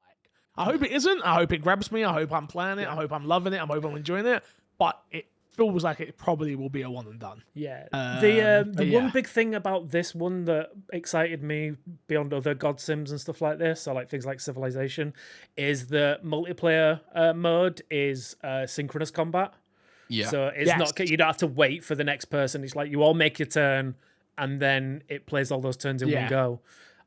I hope it isn't. I hope it grabs me. I hope I'm playing it. I hope I'm loving it. I hope I'm enjoying it. But it feels like it probably will be a one and done. Yeah. The one big thing about this one that excited me beyond other God Sims and stuff like this, or like things like Civilization, is the multiplayer mode is synchronous combat. Yeah. So it's not, you don't have to wait for the next person. It's like you all make your turn and then it plays all those turns in one go.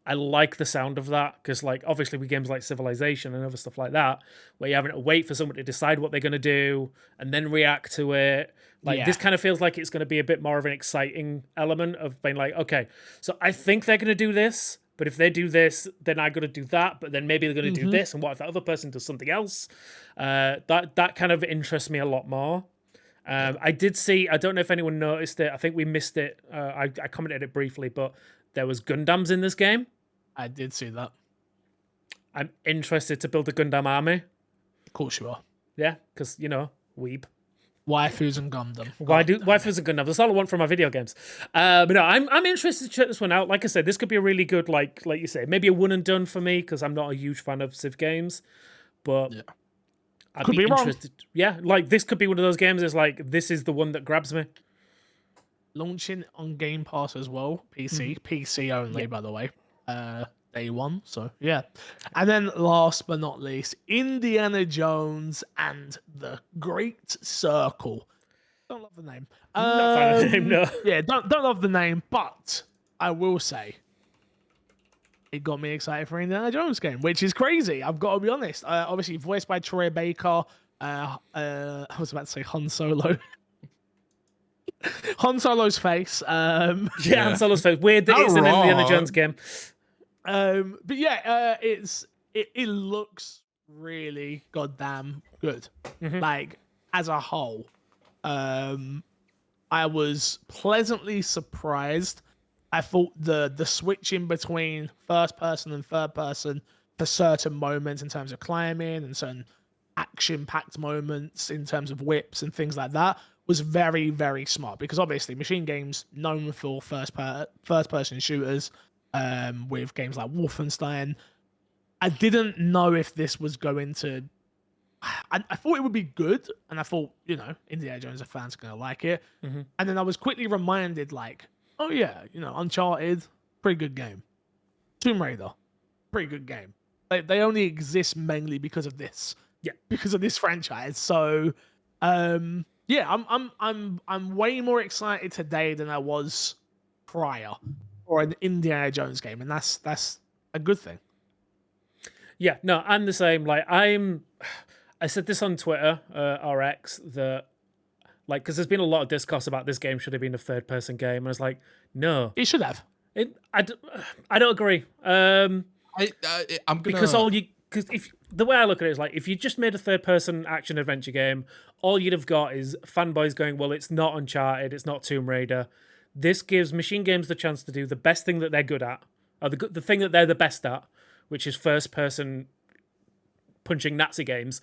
I like the sound of that because, like, obviously with games like Civilization and other stuff like that, where you're having to wait for someone to decide what they're going to do and then react to it. Like, this kind of feels like it's going to be a bit more of an exciting element of being like, okay, so I think they're going to do this, but if they do this, then I got to do that, but then maybe they're going to do this, and what if that other person does something else? That kind of interests me a lot more. I did see, I don't know if anyone noticed it, I think we missed it, I commented it briefly, but there was Gundams in this game. I did see that. I'm interested to build a Gundam army. Of course you are. Yeah, because, you know, weeb. Waifus and Gundam. Waifus and Gundam? That's all I want from my video games. But no, I'm interested to check this one out. Like I said, this could be a really good, like you say, maybe a one and done for me because I'm not a huge fan of Civ games. But I'd be interested. Wrong. Yeah, like this could be one of those games. It's like this is the one that grabs me. Launching on Game Pass as well. PC only, by the way. Day one, so yeah. And then last but not least, Indiana Jones and the Great Circle. Don't love the name. Not fan of the name, no. Yeah, don't love the name, but I will say it got me excited for Indiana Jones game, which is crazy. I've got to be honest. Obviously voiced by Troy Baker. I was about to say Han Solo. Han Solo's face. Han Solo's face. Weird that it's an Indiana Jones game. But yeah, it looks really goddamn good. Like as a whole, I was pleasantly surprised. I thought the switching between first person and third person for certain moments in terms of climbing and certain action-packed moments in terms of whips and things like that was very, very smart because obviously machine games known for first-person shooters. With games like Wolfenstein, I didn't know if this was going to. I thought it would be good, and I thought Indiana Jones fans are gonna like it. And then I was quickly reminded, like Oh yeah, Uncharted, pretty good game. Tomb Raider, pretty good game. They only exist mainly because of this. Yeah. Because of this franchise. So, yeah, I'm way more excited today than I was prior for an Indiana Jones game, and that's a good thing. Yeah, no, I'm the same. Like, I said this on Twitter, or X, that, like, because there's been a lot of discourse about this game should have been a third-person game, and I was like, no, It should have. I don't agree. I'm gonna Because if the way I look at it is like, if you just made a third-person action adventure game, all you'd have got is fanboys going, well, it's not Uncharted, it's not Tomb Raider. This gives Machine Games the chance to do the best thing that they're good at, or the thing that they're the best at, which is first-person punching Nazi games.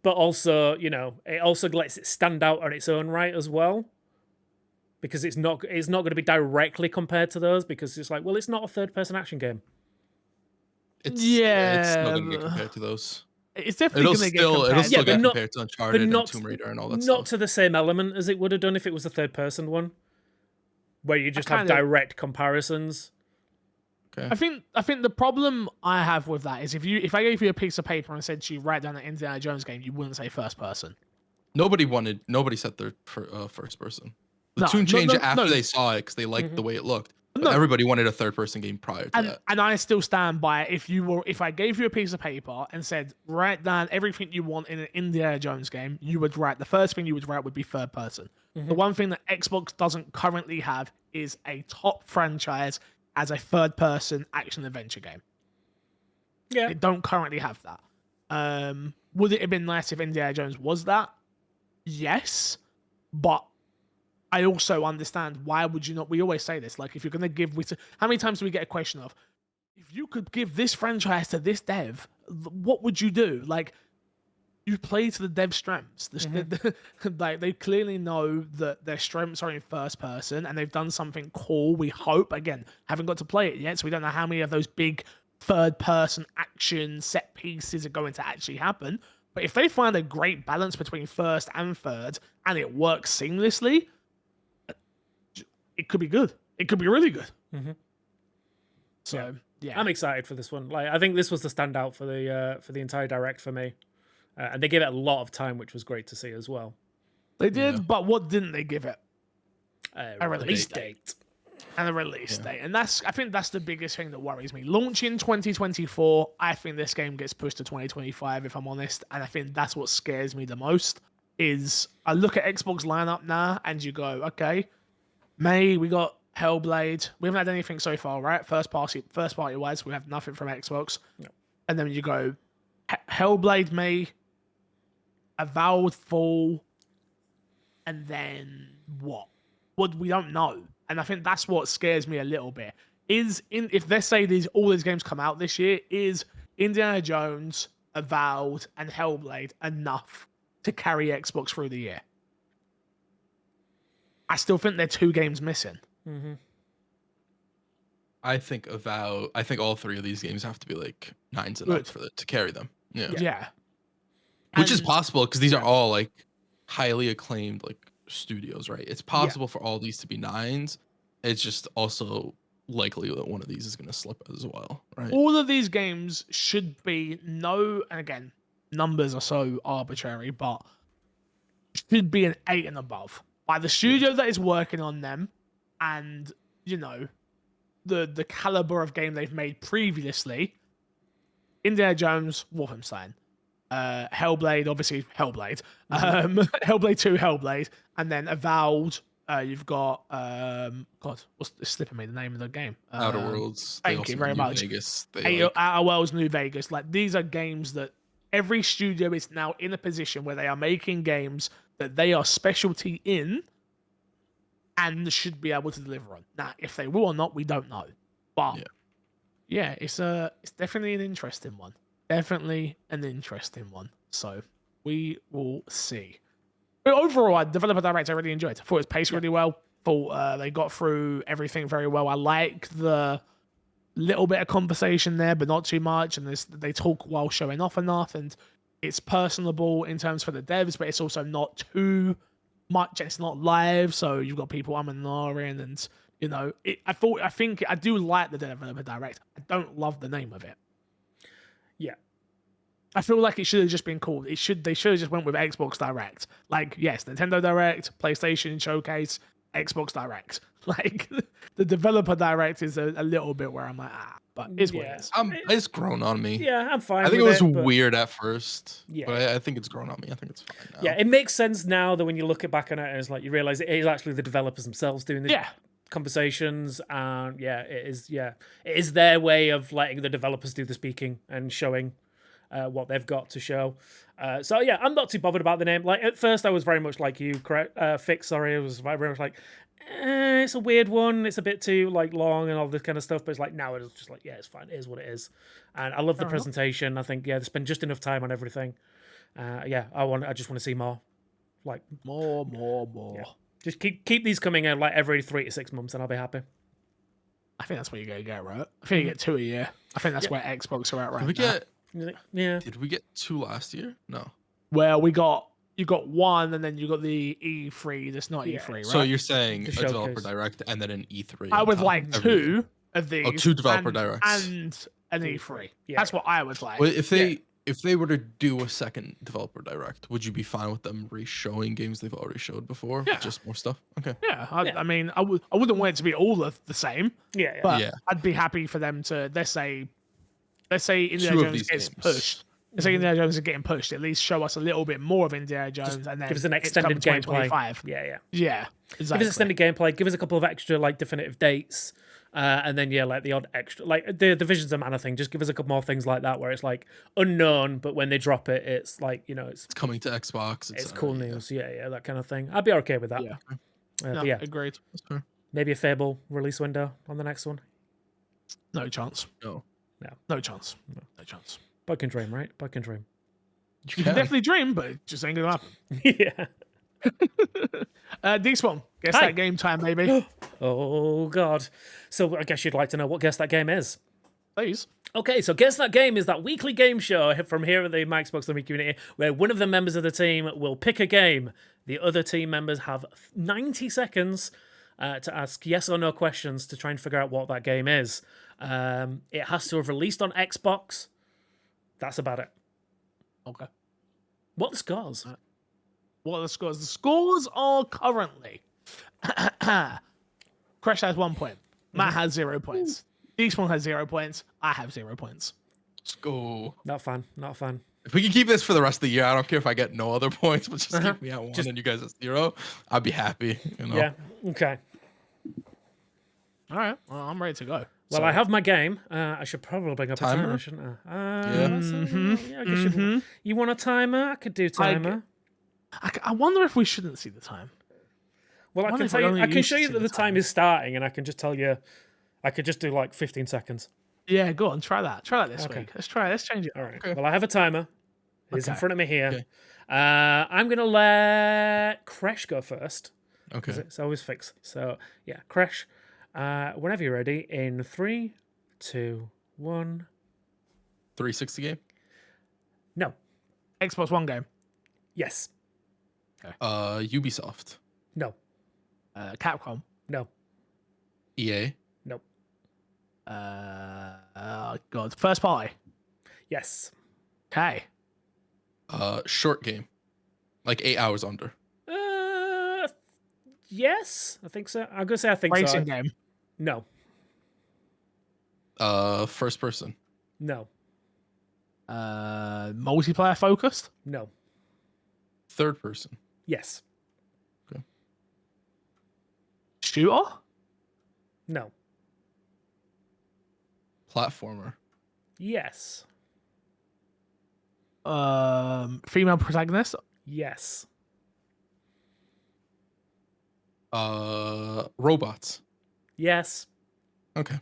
But also, it also lets it stand out on its own right as well, because it's not going to be directly compared to those, because it's like, well, it's not a third-person action game. it's Yeah, not gonna get compared to those. It's definitely going to get compared. It'll still Yeah, but get not- compared to Uncharted and Tomb Raider and all that Not stuff. to the same element as it would have done if it was a third-person one, where you just have kind of- direct comparisons. Okay. I think the problem I have with that is if I gave you a piece of paper and said to you write down an Indiana Jones game, you wouldn't say first person. Nobody said third first person. The No, tune changed after no. they saw it because they liked the way it looked. But No. everybody wanted a third person game prior to that. And I still stand by it. If I gave you a piece of paper and said write down everything you want in an Indiana Jones game, you would write the first thing you would write would be third person. The one thing that Xbox doesn't currently have is a top franchise as a third person action adventure game. Yeah. They don't currently have that. Would it have been nice if Indiana Jones was that? Yes, but I also understand why would you not? We always say this, like if you're gonna give, how many times do we get a question of, if you could give this franchise to this dev, what would you do? Like, you play to the dev's strengths. Like they clearly know that their strengths are in first person, and they've done something cool. We hope. Again, haven't got to play it yet, so we don't know how many of those big third person action set pieces are going to actually happen. But if they find a great balance between first and third, and it works seamlessly, it could be good. It could be really good. So yeah, I'm excited for this one. Like, I think this was the standout for the entire direct for me, and they gave it a lot of time, which was great to see as well. they did, but what didn't they give it? A release date. And a release date. And I think that's the biggest thing that worries me. Launching 2024, I think this game gets pushed to 2025, if I'm honest. And I think that's what scares me the most, is I look at Xbox lineup now and you go, okay, May, we got Hellblade. We haven't had anything so far, right? First party wise, we have nothing from Xbox. No. And then you go Hellblade May, Avowed Fall, and then what? What we don't know. And I think that's what scares me a little bit. If let's say all these games come out this year, is Indiana Jones, Avowed, and Hellblade enough to carry Xbox through the year? I still think they're 2 games missing. I think all 3 of these games have to be like 9s and up to carry them. Yeah. Which is possible because these are all like highly acclaimed like studios, right? It's possible for all these to be 9s. It's just also likely that one of these is going to slip as well, right? All of these games should be and again, numbers are so arbitrary, but should be an 8 and above by the studio that is working on them, and the caliber of game they've made previously. Indiana Jones, Wolfenstein, Hellblade, obviously Hellblade, Hellblade 2, Hellblade, and then Avowed. You've got God, what's slipping me the name of the game? Outer Worlds. Thank you very much. Vegas. Outer Worlds, New Vegas. Like, these are games that every studio is now in a position where they are making games that they are specialty in and should be able to deliver on. Now, if they will or not, we don't know. But yeah, it's definitely an interesting one. Definitely an interesting one. So we will see. But overall, Developer Direct I really enjoyed. I thought it was paced really well. Thought they got through everything very well. I like the little bit of conversation there, but not too much. And they talk while showing off enough, and it's personable in terms for the devs, but it's also not too much. It's not live, so you've got people umming and ahhing, and You know, I think I do like the developer direct. I don't love the name of it. Yeah. I feel like it should have just been called. They should have just went with Xbox Direct. Like, yes, Nintendo Direct, PlayStation Showcase, Xbox Direct. Like, the developer direct is a little bit where I'm like, but it's what it is. It's grown on me. Yeah, I'm fine. I think with it was but... weird at first, yeah, but I think it's grown on me. I think it's fine now. Yeah, it makes sense now that when you look back on it, it's like you realize it is actually the developers themselves doing the conversations, and it is their way of letting the developers do the speaking and showing what they've got to show. So yeah, I'm not too bothered about the name. Like at first, I was very much like you, Fix. Sorry, I was very much like, it's a weird one. It's a bit too like long and all this kind of stuff. But it's like now it's just like, yeah, it's fine. It is what it is. And I love the presentation. I think they spend just enough time on everything. I just want to see more. Like more. Yeah. Just keep these coming out like every 3 to 6 months, and I'll be happy. I think that's what you're gonna get, right? I think you get 2 a year. I think that's where Xbox are at right now. Did we get 2 last year? No. Well, you got 1, and then you got the E3. That's not E3, right? So you're saying The a showcase. developer direct and then an E3. I would like 2 of these. Oh, 2 developer directs and an E3. Yeah. That's what I would like. Well, if they were to do a second developer direct, would you be fine with them re-showing games they've already showed before? Yeah. Just more stuff. Okay. Yeah, I mean, I wouldn't want it to be all of the same. Yeah. But I'd be happy for them to let's say Indiana Jones gets pushed. Let's say Indiana Jones is getting pushed. At least show us a little bit more of Indiana Jones, and then give us an it's coming extended gameplay. 2025. Yeah. Exactly. Give us extended gameplay. Give us a couple of extra like definitive dates, and then like the odd extra, like the Visions of Mana thing. Just give us a couple more things like that, where it's like unknown, but when they drop it, it's like it's coming to Xbox. It's cool news. Yeah, that kind of thing. I'd be okay with that. Yeah, agreed. That's fair. Maybe a Fable release window on the next one. No chance. No chance. No chance. Bug can dream, right? Bug can dream. You can definitely dream, but it just ain't gonna happen. Yeah. This one. Guess that game time, maybe. Oh God. So I guess you'd like to know what Guess That Game is. Please. Okay, so Guess That Game is that weekly game show from here at the My Xbox Limit community where one of the members of the team will pick a game. The other team members have 90 seconds to ask yes or no questions to try and figure out what that game is. It has to have released on Xbox. That's about it. Okay. What are the scores? What are the scores? The scores are currently Crash has 1 point. Matt has 0 points. One has 0 points. I have 0 points. Let's go. Not fun. If we can keep this for the rest of the year, I don't care if I get no other points, but just keep me at 1 and you guys at 0. I'd be happy. Yeah. Okay. All right. Well, I'm ready to go. Well, I have my game. I should probably bring up a timer, shouldn't I? Yeah, I guess you want a timer? I could do timer. I wonder if we shouldn't see the time. Well, I can tell you. I can show you that the time is starting, and I can just tell you. I could just do like 15 seconds. Yeah, go on. Try that. Try that this week. Let's try it. Let's change it. All right. Okay. Well, I have a timer. It's in front of me here. Okay. I'm gonna let Crash go first. Okay. It's always fixed. So yeah, Crash. Whenever you're ready, in 3, 2, 1. 360 game? No. Xbox One game? Yes. Okay. Ubisoft? No. Capcom? No. EA? Nope. God. First party? Yes. Okay. Short game? Like 8 hours under? Yes. I think so. I'm gonna say I think so. Racing game? No. First person? No. Multiplayer focused? No. Third person? Yes. Okay. Shooter? No. Platformer? Yes. Female protagonist? Yes. Robots? Yes. Okay.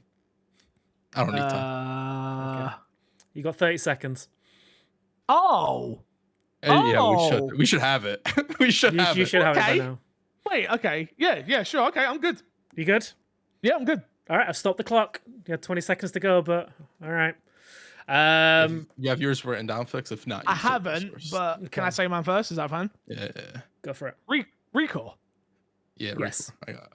I don't need time. Okay. You got 30 seconds. Oh. Yeah, we should have it. We should have it. You should have it by now. Wait, okay. Yeah, sure. Okay, I'm good. You good? Yeah, I'm good. All right, I've stopped the clock. You had 20 seconds to go, but all right. You have yours written down, Fix? If not, I haven't, but can I say mine first? Is that fine? Yeah. Go for it. Recall. Yeah, yes. I got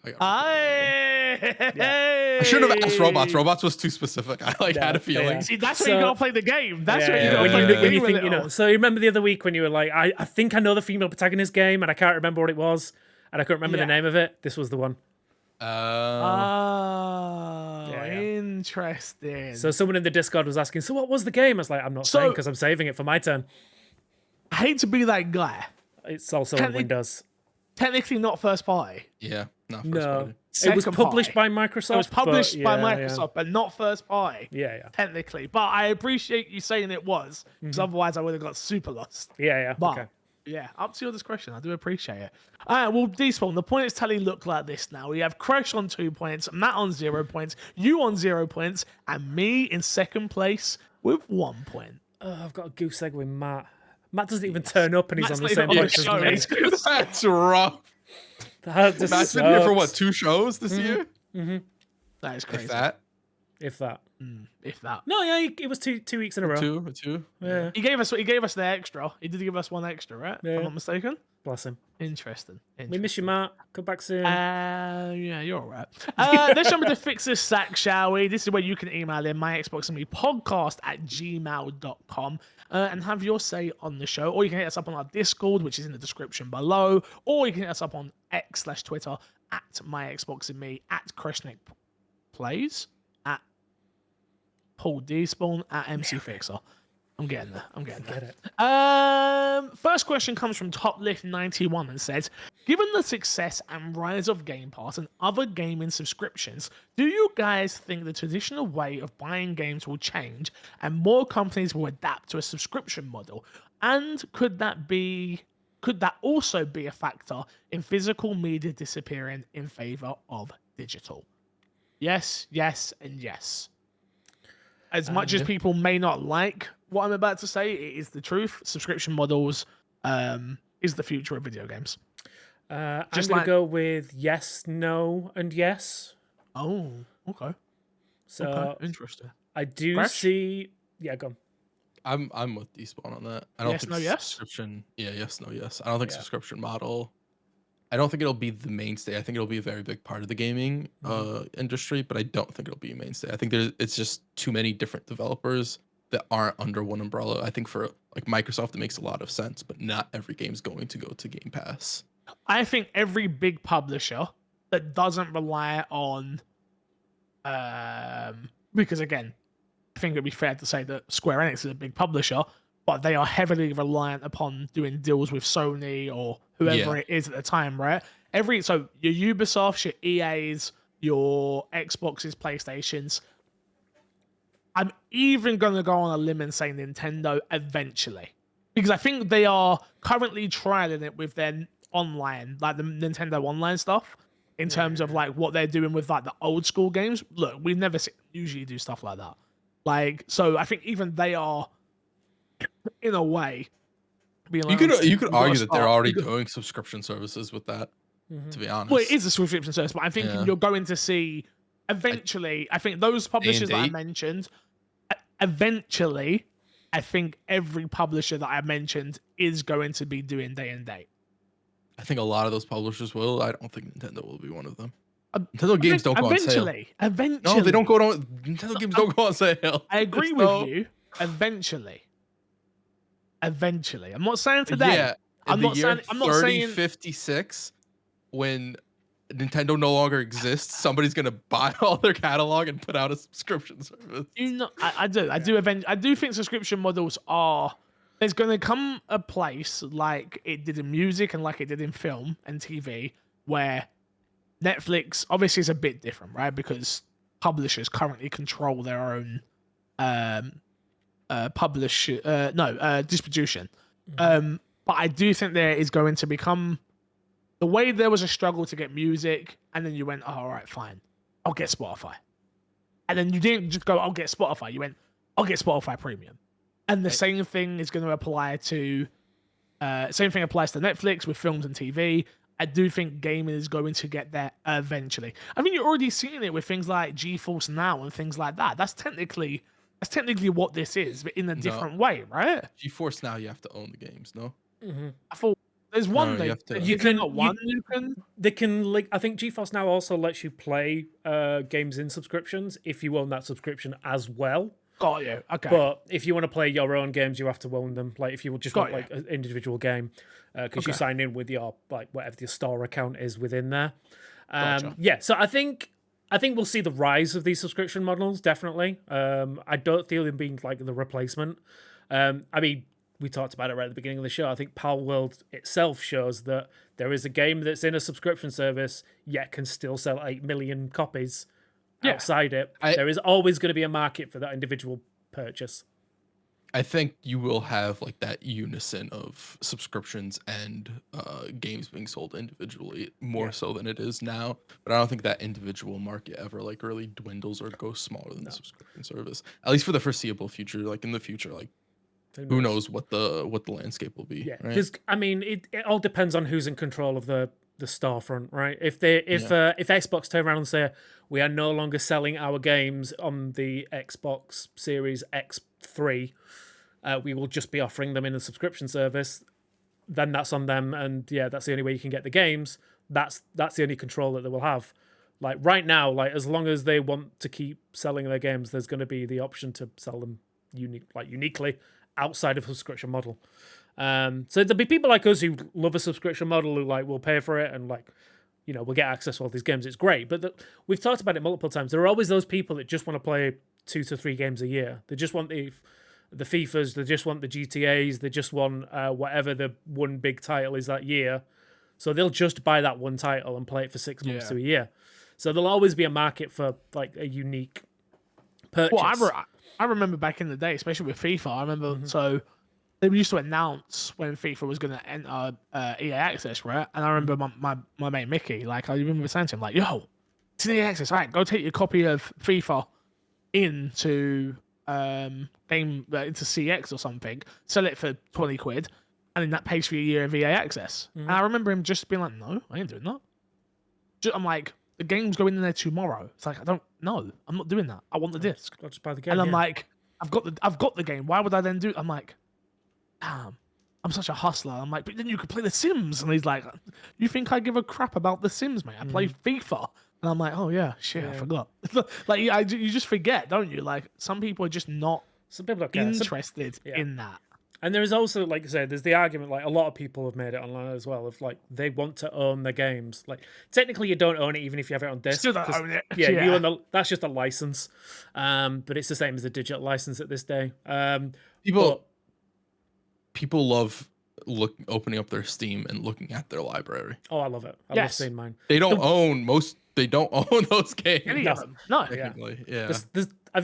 I shouldn't have asked robots. Robots was too specific. I had a feeling. Yeah. See, that's where you gotta play the game. That's where you yeah, gotta when play you the when game you a think little. So you remember the other week when you were like, I think I know the female protagonist game, and I can't remember what it was, and I couldn't remember the name of it. This was the one. Oh, Yeah. interesting. So someone in the Discord was asking, so what was the game? I was like, I'm not saying because I'm saving it for my turn. I hate to be that guy. It's also on Windows. Technically not first party. Yeah, not first No, party. it was Second published by party. Microsoft. It was published by yeah, Microsoft, but not first party. Yeah. Technically. But I appreciate you saying it was, because otherwise I would have got super lost. Yeah. But Okay. yeah, up to your discretion. I do appreciate it. All right, well, Despawn, the points tally look like this now. We have Crash on 2 points, Matt on 0 points, you on 0 points, and me in second place with 1 point. I've got a goose egg with Matt. Matt doesn't even turn up, and he's Matt's on the not same even points on the as show. me. That's rough. That just Matt's been here for sucks. what, 2 shows this year? That is crazy. If that. If that. If that. No, yeah, it was two weeks in a row. Two. Yeah, He gave us the extra. He did give us 1 extra, right? If Yeah. I'm not mistaken. bless him. Interesting. We miss you, Matt. Come back soon. Yeah, you're all right. Let's jump into Fix This Sack, shall we? This is where you can email in my Xbox and Me podcast@gmail.com and have your say on the show. Or you can hit us up on our Discord, which is in the description below. Or you can hit us up on X/Twitter @my Xbox and Me, @Kreshnik Plays, @Paul Despawn, @MC Fixer. I'm getting there. Get it. First question comes from TopLift91 and says, given the success and rise of Game Pass and other gaming subscriptions, do you guys think the traditional way of buying games will change and more companies will adapt to a subscription model? And could that also be a factor in physical media disappearing in favor of digital? Yes, and yes. As much as people may not like what I'm about to say, it is the truth. Subscription models is the future of video games. I'm going to go with yes, no, and yes. Oh, okay. So Okay. Interesting. I do Crash? see. Yeah, go on. I'm with Despawn on that. I don't Yes, think no, yes? subscription. Yeah, yes, no, yes. I don't think Yeah. subscription model. I don't think it'll be the mainstay. I think it'll be a very big part of the gaming industry, but I don't think it'll be a mainstay. I think it's just too many different developers that aren't under one umbrella. I think for like Microsoft, it makes a lot of sense, but not every game's going to go to Game Pass. I think every big publisher that doesn't rely on, because again, I think it'd be fair to say that Square Enix is a big publisher, but they are heavily reliant upon doing deals with Sony or whoever it is at the time, right? So your Ubisofts, your EAs, your Xboxes, PlayStations. I'm even going to go on a limb and say Nintendo eventually, because I think they are currently trialing it with their online, like the Nintendo Online stuff, in terms of like what they're doing with like the old school games. Look, we've never usually do stuff like that. Like, so I think even they are, in a way, being like, You could argue that they're already doing subscription services with that. To be honest, well, it is a subscription service, but I think you're going to see eventually. I think those publishers that I mentioned, eventually, I think every publisher that I mentioned is going to be doing day and date. I think a lot of those publishers will. I don't think Nintendo will be one of them. Nintendo games don't go on sale. Eventually, No, they don't go on. Nintendo games don't go on sale. I agree with you. Eventually. I'm not saying today. Yeah, I'm not saying. 56, when Nintendo no longer exists, somebody's gonna buy all their catalog and put out a subscription service. I do think subscription models are. There's going to come a place like it did in music and like it did in film and TV, where Netflix obviously is a bit different, right? Because publishers currently control their own distribution. But I do think there is going to become the way there was a struggle to get music, and then you went, oh, all right, fine, I'll get Spotify. And then you didn't just go, I'll get Spotify. You went, I'll get Spotify Premium. And the same thing is going to apply to, same thing applies to Netflix with films and TV. I do think gaming is going to get there eventually. I mean, you're already seeing it with things like GeForce Now and things like that. That's technically what this is, but in a different way, right? GeForce Now, you have to own the games, no? I thought There's one No, you they have to- You is there can- not one you can. They can like I think GeForce Now also lets you play games in subscriptions if you own that subscription as well. Got you. Okay. But if you want to play your own games, you have to own them. Like if you just Got want you. like an individual game, because you Okay. sign in with your like whatever your store account is within there. Gotcha. Yeah, so I think we'll see the rise of these subscription models definitely. I don't feel them being like the replacement. I mean, we talked about it right at the beginning of the show. I think Palworld itself shows that there is a game that's in a subscription service yet can still sell 8 million copies Yeah. outside it. There is always going to be a market for that individual purchase. I think you will have like that unison of subscriptions and games being sold individually more so than it is now. But I don't think that individual market ever like really dwindles or goes smaller than the subscription service. At least for the foreseeable future. Like in the future, like who knows what the landscape will be. Yeah, right? because I mean, it all depends on who's in control of the storefront, right? If Xbox turn around and say we are no longer selling our games on the Xbox Series X3, we will just be offering them in a subscription service, then that's on them, and yeah, that's the only way you can get the games. That's the only control that they will have. Like right now, like as long as they want to keep selling their games, there's going to be the option to sell them uniquely outside of a subscription model. So there'll be people like us who love a subscription model who like will pay for it and like, you know, we'll get access to all these games. It's great, but we've talked about it multiple times. There are always those people that just want to play 2 to 3 games a year. They just want the FIFAs, they just want the GTAs, they just want whatever the one big title is that year. So they'll just buy that one title and play it for 6 months to a year. So there'll always be a market for like a unique purchase. Well, I remember back in the day, especially with FIFA. I remember so they used to announce when FIFA was going to enter EA Access, right? And I remember my mate Mickey, like I remember saying to him, like, "Yo, it's in EA Access, right? Go take your copy of FIFA into into CX or something, sell it for 20 quid, and then that pays for your year of EA Access." And I remember him just being like, "No, I ain't doing that." I'm like, the game's going in there tomorrow. It's like, I don't know. I'm not doing that. I want the disc. I'll just buy the game. And I'm like, I've got the game. Why would I then do? I'm like, damn, I'm such a hustler. I'm like, but then you could play The Sims. And he's like, you think I give a crap about The Sims, mate? I play FIFA. And I'm like, oh yeah, shit, I forgot. Like you just forget, don't you? Like some people are just not interested in that. And there is also, like I said, there's the argument, like a lot of people have made it online as well, of like they want to own their games. Like technically you don't own it even if you have it on disc. Still don't own it. Yeah, you own that's just a license. But it's the same as a digital license at this day. People love opening up their Steam and looking at their library. Oh, I love it. I love seeing mine. They don't own those games. Any of them. No. Technically, yeah. I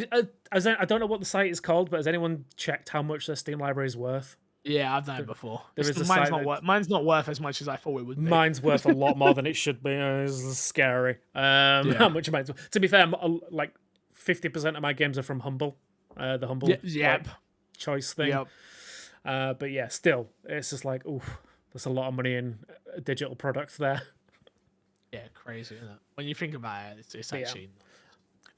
don't know what the site is called, but has anyone checked how much their Steam library is worth? Yeah, I've done it before. Mine's mine's not worth as much as I thought it would be. Mine's worth a lot more than it should be. It's scary. How much mine's worth. To be fair, like 50% of my games are from Humble, the Humble choice thing. Yep. But yeah, still, it's just like, oof, there's a lot of money in digital products there. Yeah, crazy, isn't it? When you think about it, it's actually...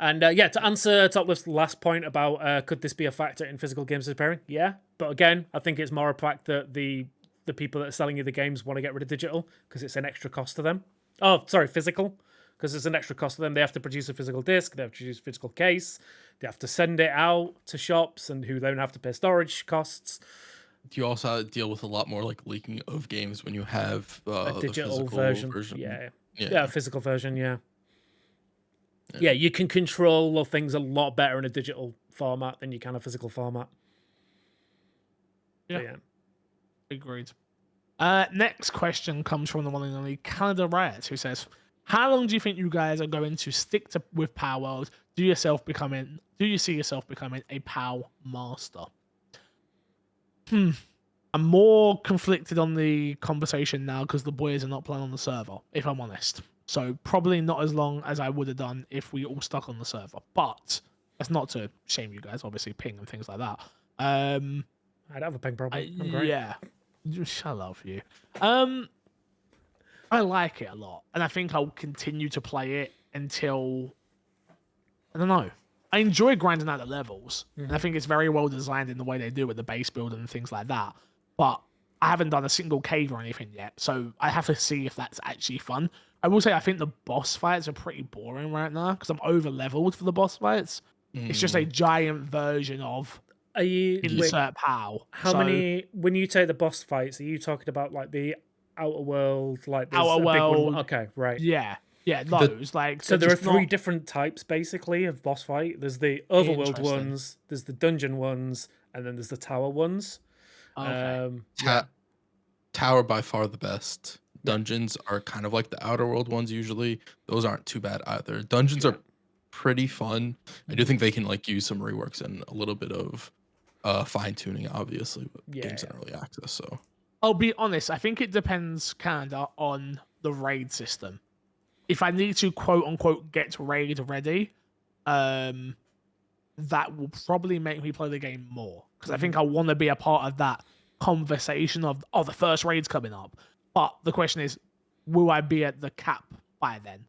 And to answer Toplif's last point about could this be a factor in physical games disappearing? Yeah, but again, I think it's more a fact that the people that are selling you the games want to get rid of digital because it's an extra cost to them. Oh, sorry, physical, because it's an extra cost to them. They have to produce a physical disc, they have to produce a physical case, they have to send it out to shops, and who then have to pay storage costs. You also have to deal with a lot more like leaking of games when you have a digital the version. Yeah, a physical version. Yeah, you can control things a lot better in a digital format than you can a physical format. Yeah. Agreed. Next question comes from the one and only Canada Riot, who says, how long do you think you guys are going to stick with Palworld? Do you see yourself becoming a PAL master? I'm more conflicted on the conversation now because the boys are not playing on the server, if I'm honest. So probably not as long as I would have done if we all stuck on the server. But that's not to shame you guys, obviously ping and things like that. I don't have a ping problem. I'm great. Yeah. I love you. I like it a lot. And I think I'll continue to play it until... I don't know. I enjoy grinding out the levels. And I think it's very well designed in the way they do with the base build and things like that. But I haven't done a single cave or anything yet, so I have to see if that's actually fun. I will say I think the boss fights are pretty boring right now because I'm over leveled for the boss fights. It's just a giant version of Are you insert POW. How many? When you say the boss fights, are you talking about like the outer world, like there's Outer a big one? World? Okay, right. Yeah, those So there are just three not different types basically of boss fight. There's the overworld Interesting. ones, there's the dungeon ones, and then there's the tower ones. okay. Yeah. Tower by far the best. Yeah. Dungeons are kind of like the outer world ones usually. Those aren't too bad either. Dungeons are pretty fun. I do think they can like use some reworks and a little bit of fine tuning, obviously, with games in early access. So I'll be honest, I think it depends kinda on the raid system. If I need to quote unquote get raid ready, that will probably make me play the game more. Because I think I want to be a part of that conversation of the first raid's coming up. But the question is, will I be at the cap by then?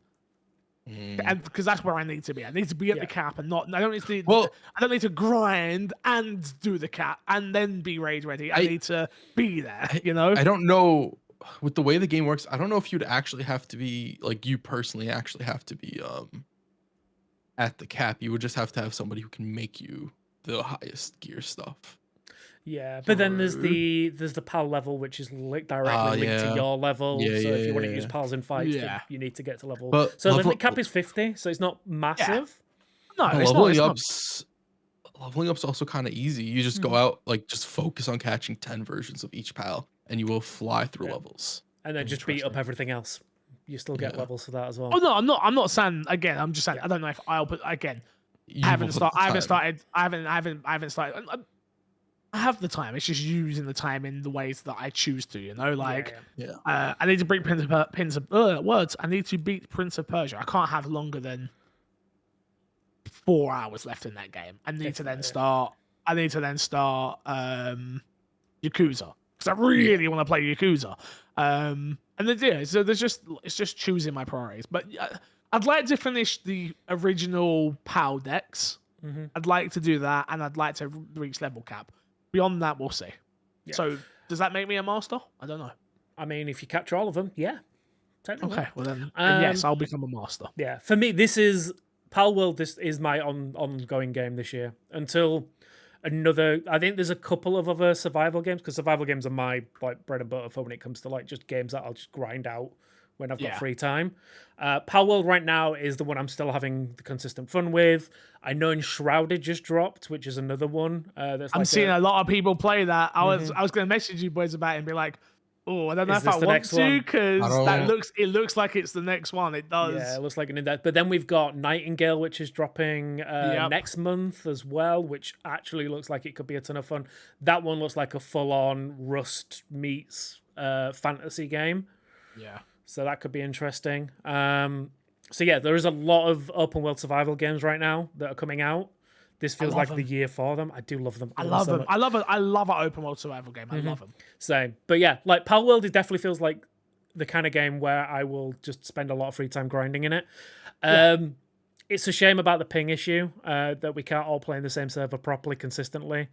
And because that's where I need to be. I need to be at the cap and not. I don't need to. Well- I don't need to grind and do the cap and then be raid ready. I need to be there. You know. I don't know with the way the game works. I don't know if you'd actually have to be like you personally actually have to be at the cap. You would just have to have somebody who can make you the highest gear stuff. Yeah, but then there's the PAL level, which is directly linked to your level. Yeah, so if you want to yeah. use PALs in fights, then Yeah. you need to get to level. But So the level- cap is 50, so it's not massive. No, it's not. leveling It's not. up's also kind of easy. You just go out, like just focus on catching 10 versions of each pal, and you will fly through levels. And then just beat up everything else. You still get levels for that as well. Oh no, I'm not saying again. I'm just saying I don't know if I'll put again. You I haven't will started. put the I haven't time. started. I haven't started. I have the time. It's just using the time in the ways that I choose to. You know, like Yeah. I need to beat words. I need to beat Prince of Persia. I can't have longer than 4 hours left in that game. I need to then start. Yakuza because I really want to play Yakuza. And then so it's just choosing my priorities. But I'd like to finish the original PAL decks. I'd like to do that, and I'd like to reach level cap. Beyond that, we'll see. Yeah. So, does that make me a master? I don't know. I mean, if you capture all of them, yeah. Technically. Okay, well then yes, I'll become a master. Yeah, for me, this is Palworld. This is my ongoing game this year until another. I think there's a couple of other survival games because survival games are my like bread and butter for when it comes to like just games that I'll just grind out when I've got free time. Palworld right now is the one I'm still having the consistent fun with. I know Enshrouded just dropped, which is another one. That's I'm like seeing a lot of people play that. I was going to message you boys about it and be like, oh, I don't know Is if this I the want next to one? because it looks like it's the next one. It does. Yeah, it looks like an that. But then we've got Nightingale, which is dropping next month as well, which actually looks like it could be a ton of fun. That one looks like a full-on Rust meets fantasy game. Yeah. So that could be interesting. So yeah, there is a lot of open world survival games right now that are coming out. This feels like the year for them. I do love them. I love them. I love an open world survival game. I love them. Same. But yeah, like Palworld, it definitely feels like the kind of game where I will just spend a lot of free time grinding in it. It's a shame about the ping issue that we can't all play in the same server properly consistently.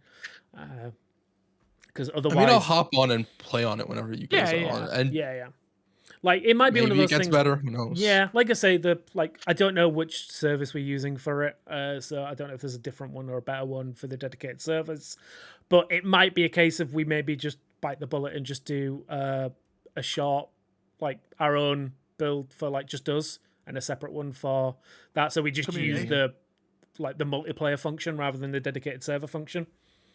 Because otherwise, I mean, I'll hop on and play on it whenever you guys are on. And yeah. Like it might be one of maybe those it gets things. better. Who knows? Yeah, like I say, I don't know which service we're using for it, so I don't know if there's a different one or a better one for the dedicated servers. But it might be a case of we maybe just bite the bullet and just do a short, like our own build for like just us, and a separate one for that. So we just use the multiplayer function rather than the dedicated server function.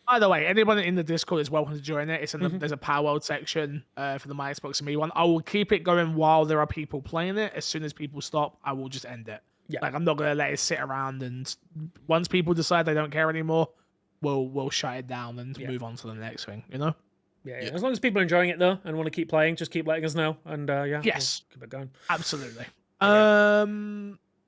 By the way, anyone in the Discord is welcome to join it. It's in there's a Palworld section for the My Xbox and Me one. I will keep it going while there are people playing it. As soon as people stop, I will just end it. Yeah. Like I'm not gonna let it sit around, and once people decide they don't care anymore, we'll shut it down and move on to the next thing. You know? Yeah. As long as people are enjoying it though and want to keep playing, just keep letting us know. And yes, we'll keep it going. Absolutely.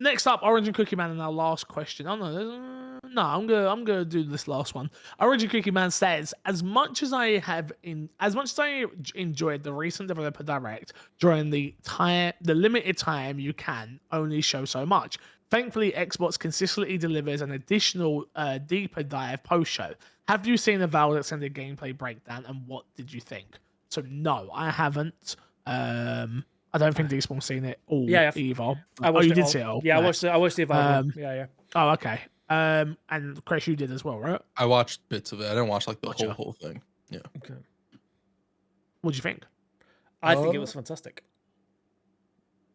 Next up, Orange and Cookie Man, and our last question. Oh no, I'm gonna do this last one. Orange and Cookie Man says, as much as I enjoyed the recent developer direct during the limited time you can only show so much. Thankfully, Xbox consistently delivers an additional deeper dive post show. Have you seen a Valve extended gameplay breakdown, and what did you think? So no, I haven't. I don't think Despawn's seen it all Yeah, either. I Oh, watched you it did all. see it all. Yeah, Nice. I watched the Evolve one. Um, Yeah. Oh, okay. And Chris, you did as well, right? I watched bits of it. I didn't watch like the Gotcha. whole thing. Yeah. Okay. What do you think? I think it was fantastic.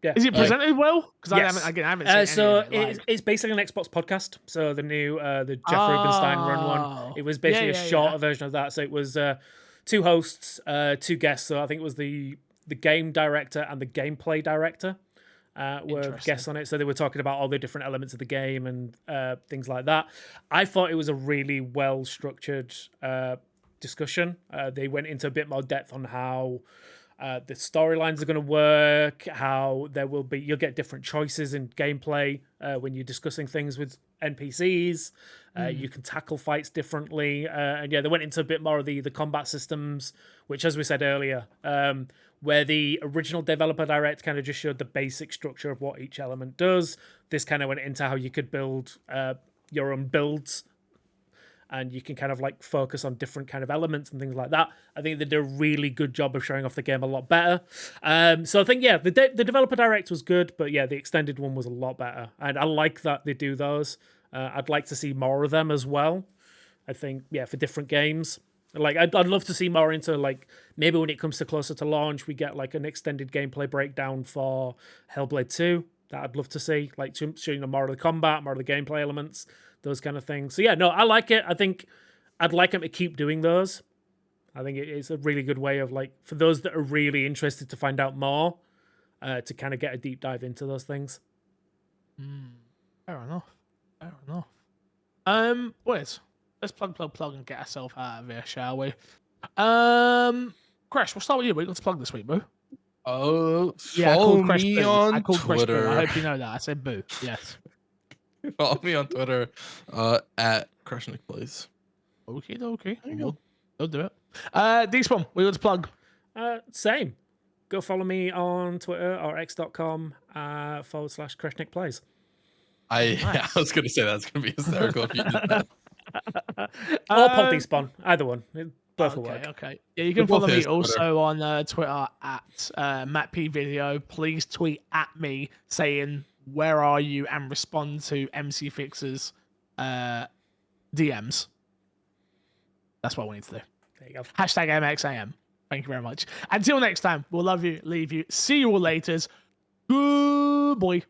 Yeah. Is it presented well? Because Yes. I haven't seen So any of it. it's basically an Xbox podcast. So the new the Jeff Rubenstein run one. It was basically a shorter version of that. So it was 2 hosts, 2 guests. So I think it was the game director and the gameplay director were guests on it. So they were talking about all the different elements of the game and things like that. I thought it was a really well structured discussion. They went into a bit more depth on how the storylines are going to work, how you'll get different choices in gameplay when you're discussing things with NPCs. You can tackle fights differently, and yeah, they went into a bit more of the combat systems, which, as we said earlier, where the original developer direct kind of just showed the basic structure of what each element does. This kind of went into how you could build your own builds. And you can kind of like focus on different kind of elements and things like that. I think they did a really good job of showing off the game a lot better. So I think, yeah, the developer direct was good, but yeah, the extended one was a lot better. And I like that they do those. I'd like to see more of them as well. I think, yeah, for different games. Like, I'd love to see more into, like, maybe when it comes to closer to launch, we get like an extended gameplay breakdown for Hellblade 2. That I'd love to see, like, showing more of the combat, more of the gameplay elements, those kind of things. So yeah, no, I like it. I think I'd like them to keep doing those. I think it's a really good way of, like, for those that are really interested to find out more, to kind of get a deep dive into those things. Fair enough. Boys, let's plug and get ourselves out of here, shall we? Crash, we'll start with you. What you got to plug this week, boo? Follow me on Twitter. I hope you know that. I said boo. Yes. Follow me on Twitter at Kreshnik Plays. Okay. We'll do it. Despawn, what you got to plug? Same. Go follow me on Twitter or x.com /Kreshnik Plays. Nice. I was going to say that's going to be hysterical if you did that. Or Pod Despawn. Either one. Both will work. Okay. Yeah, you can follow me also on Twitter at MattPVideo. Please tweet at me saying where are you and respond to MC Fixer's DMs. That's what I wanted to do. There you go. #MXAM. Thank you very much. Until next time, we'll love you, leave you. See you all later. Good boy.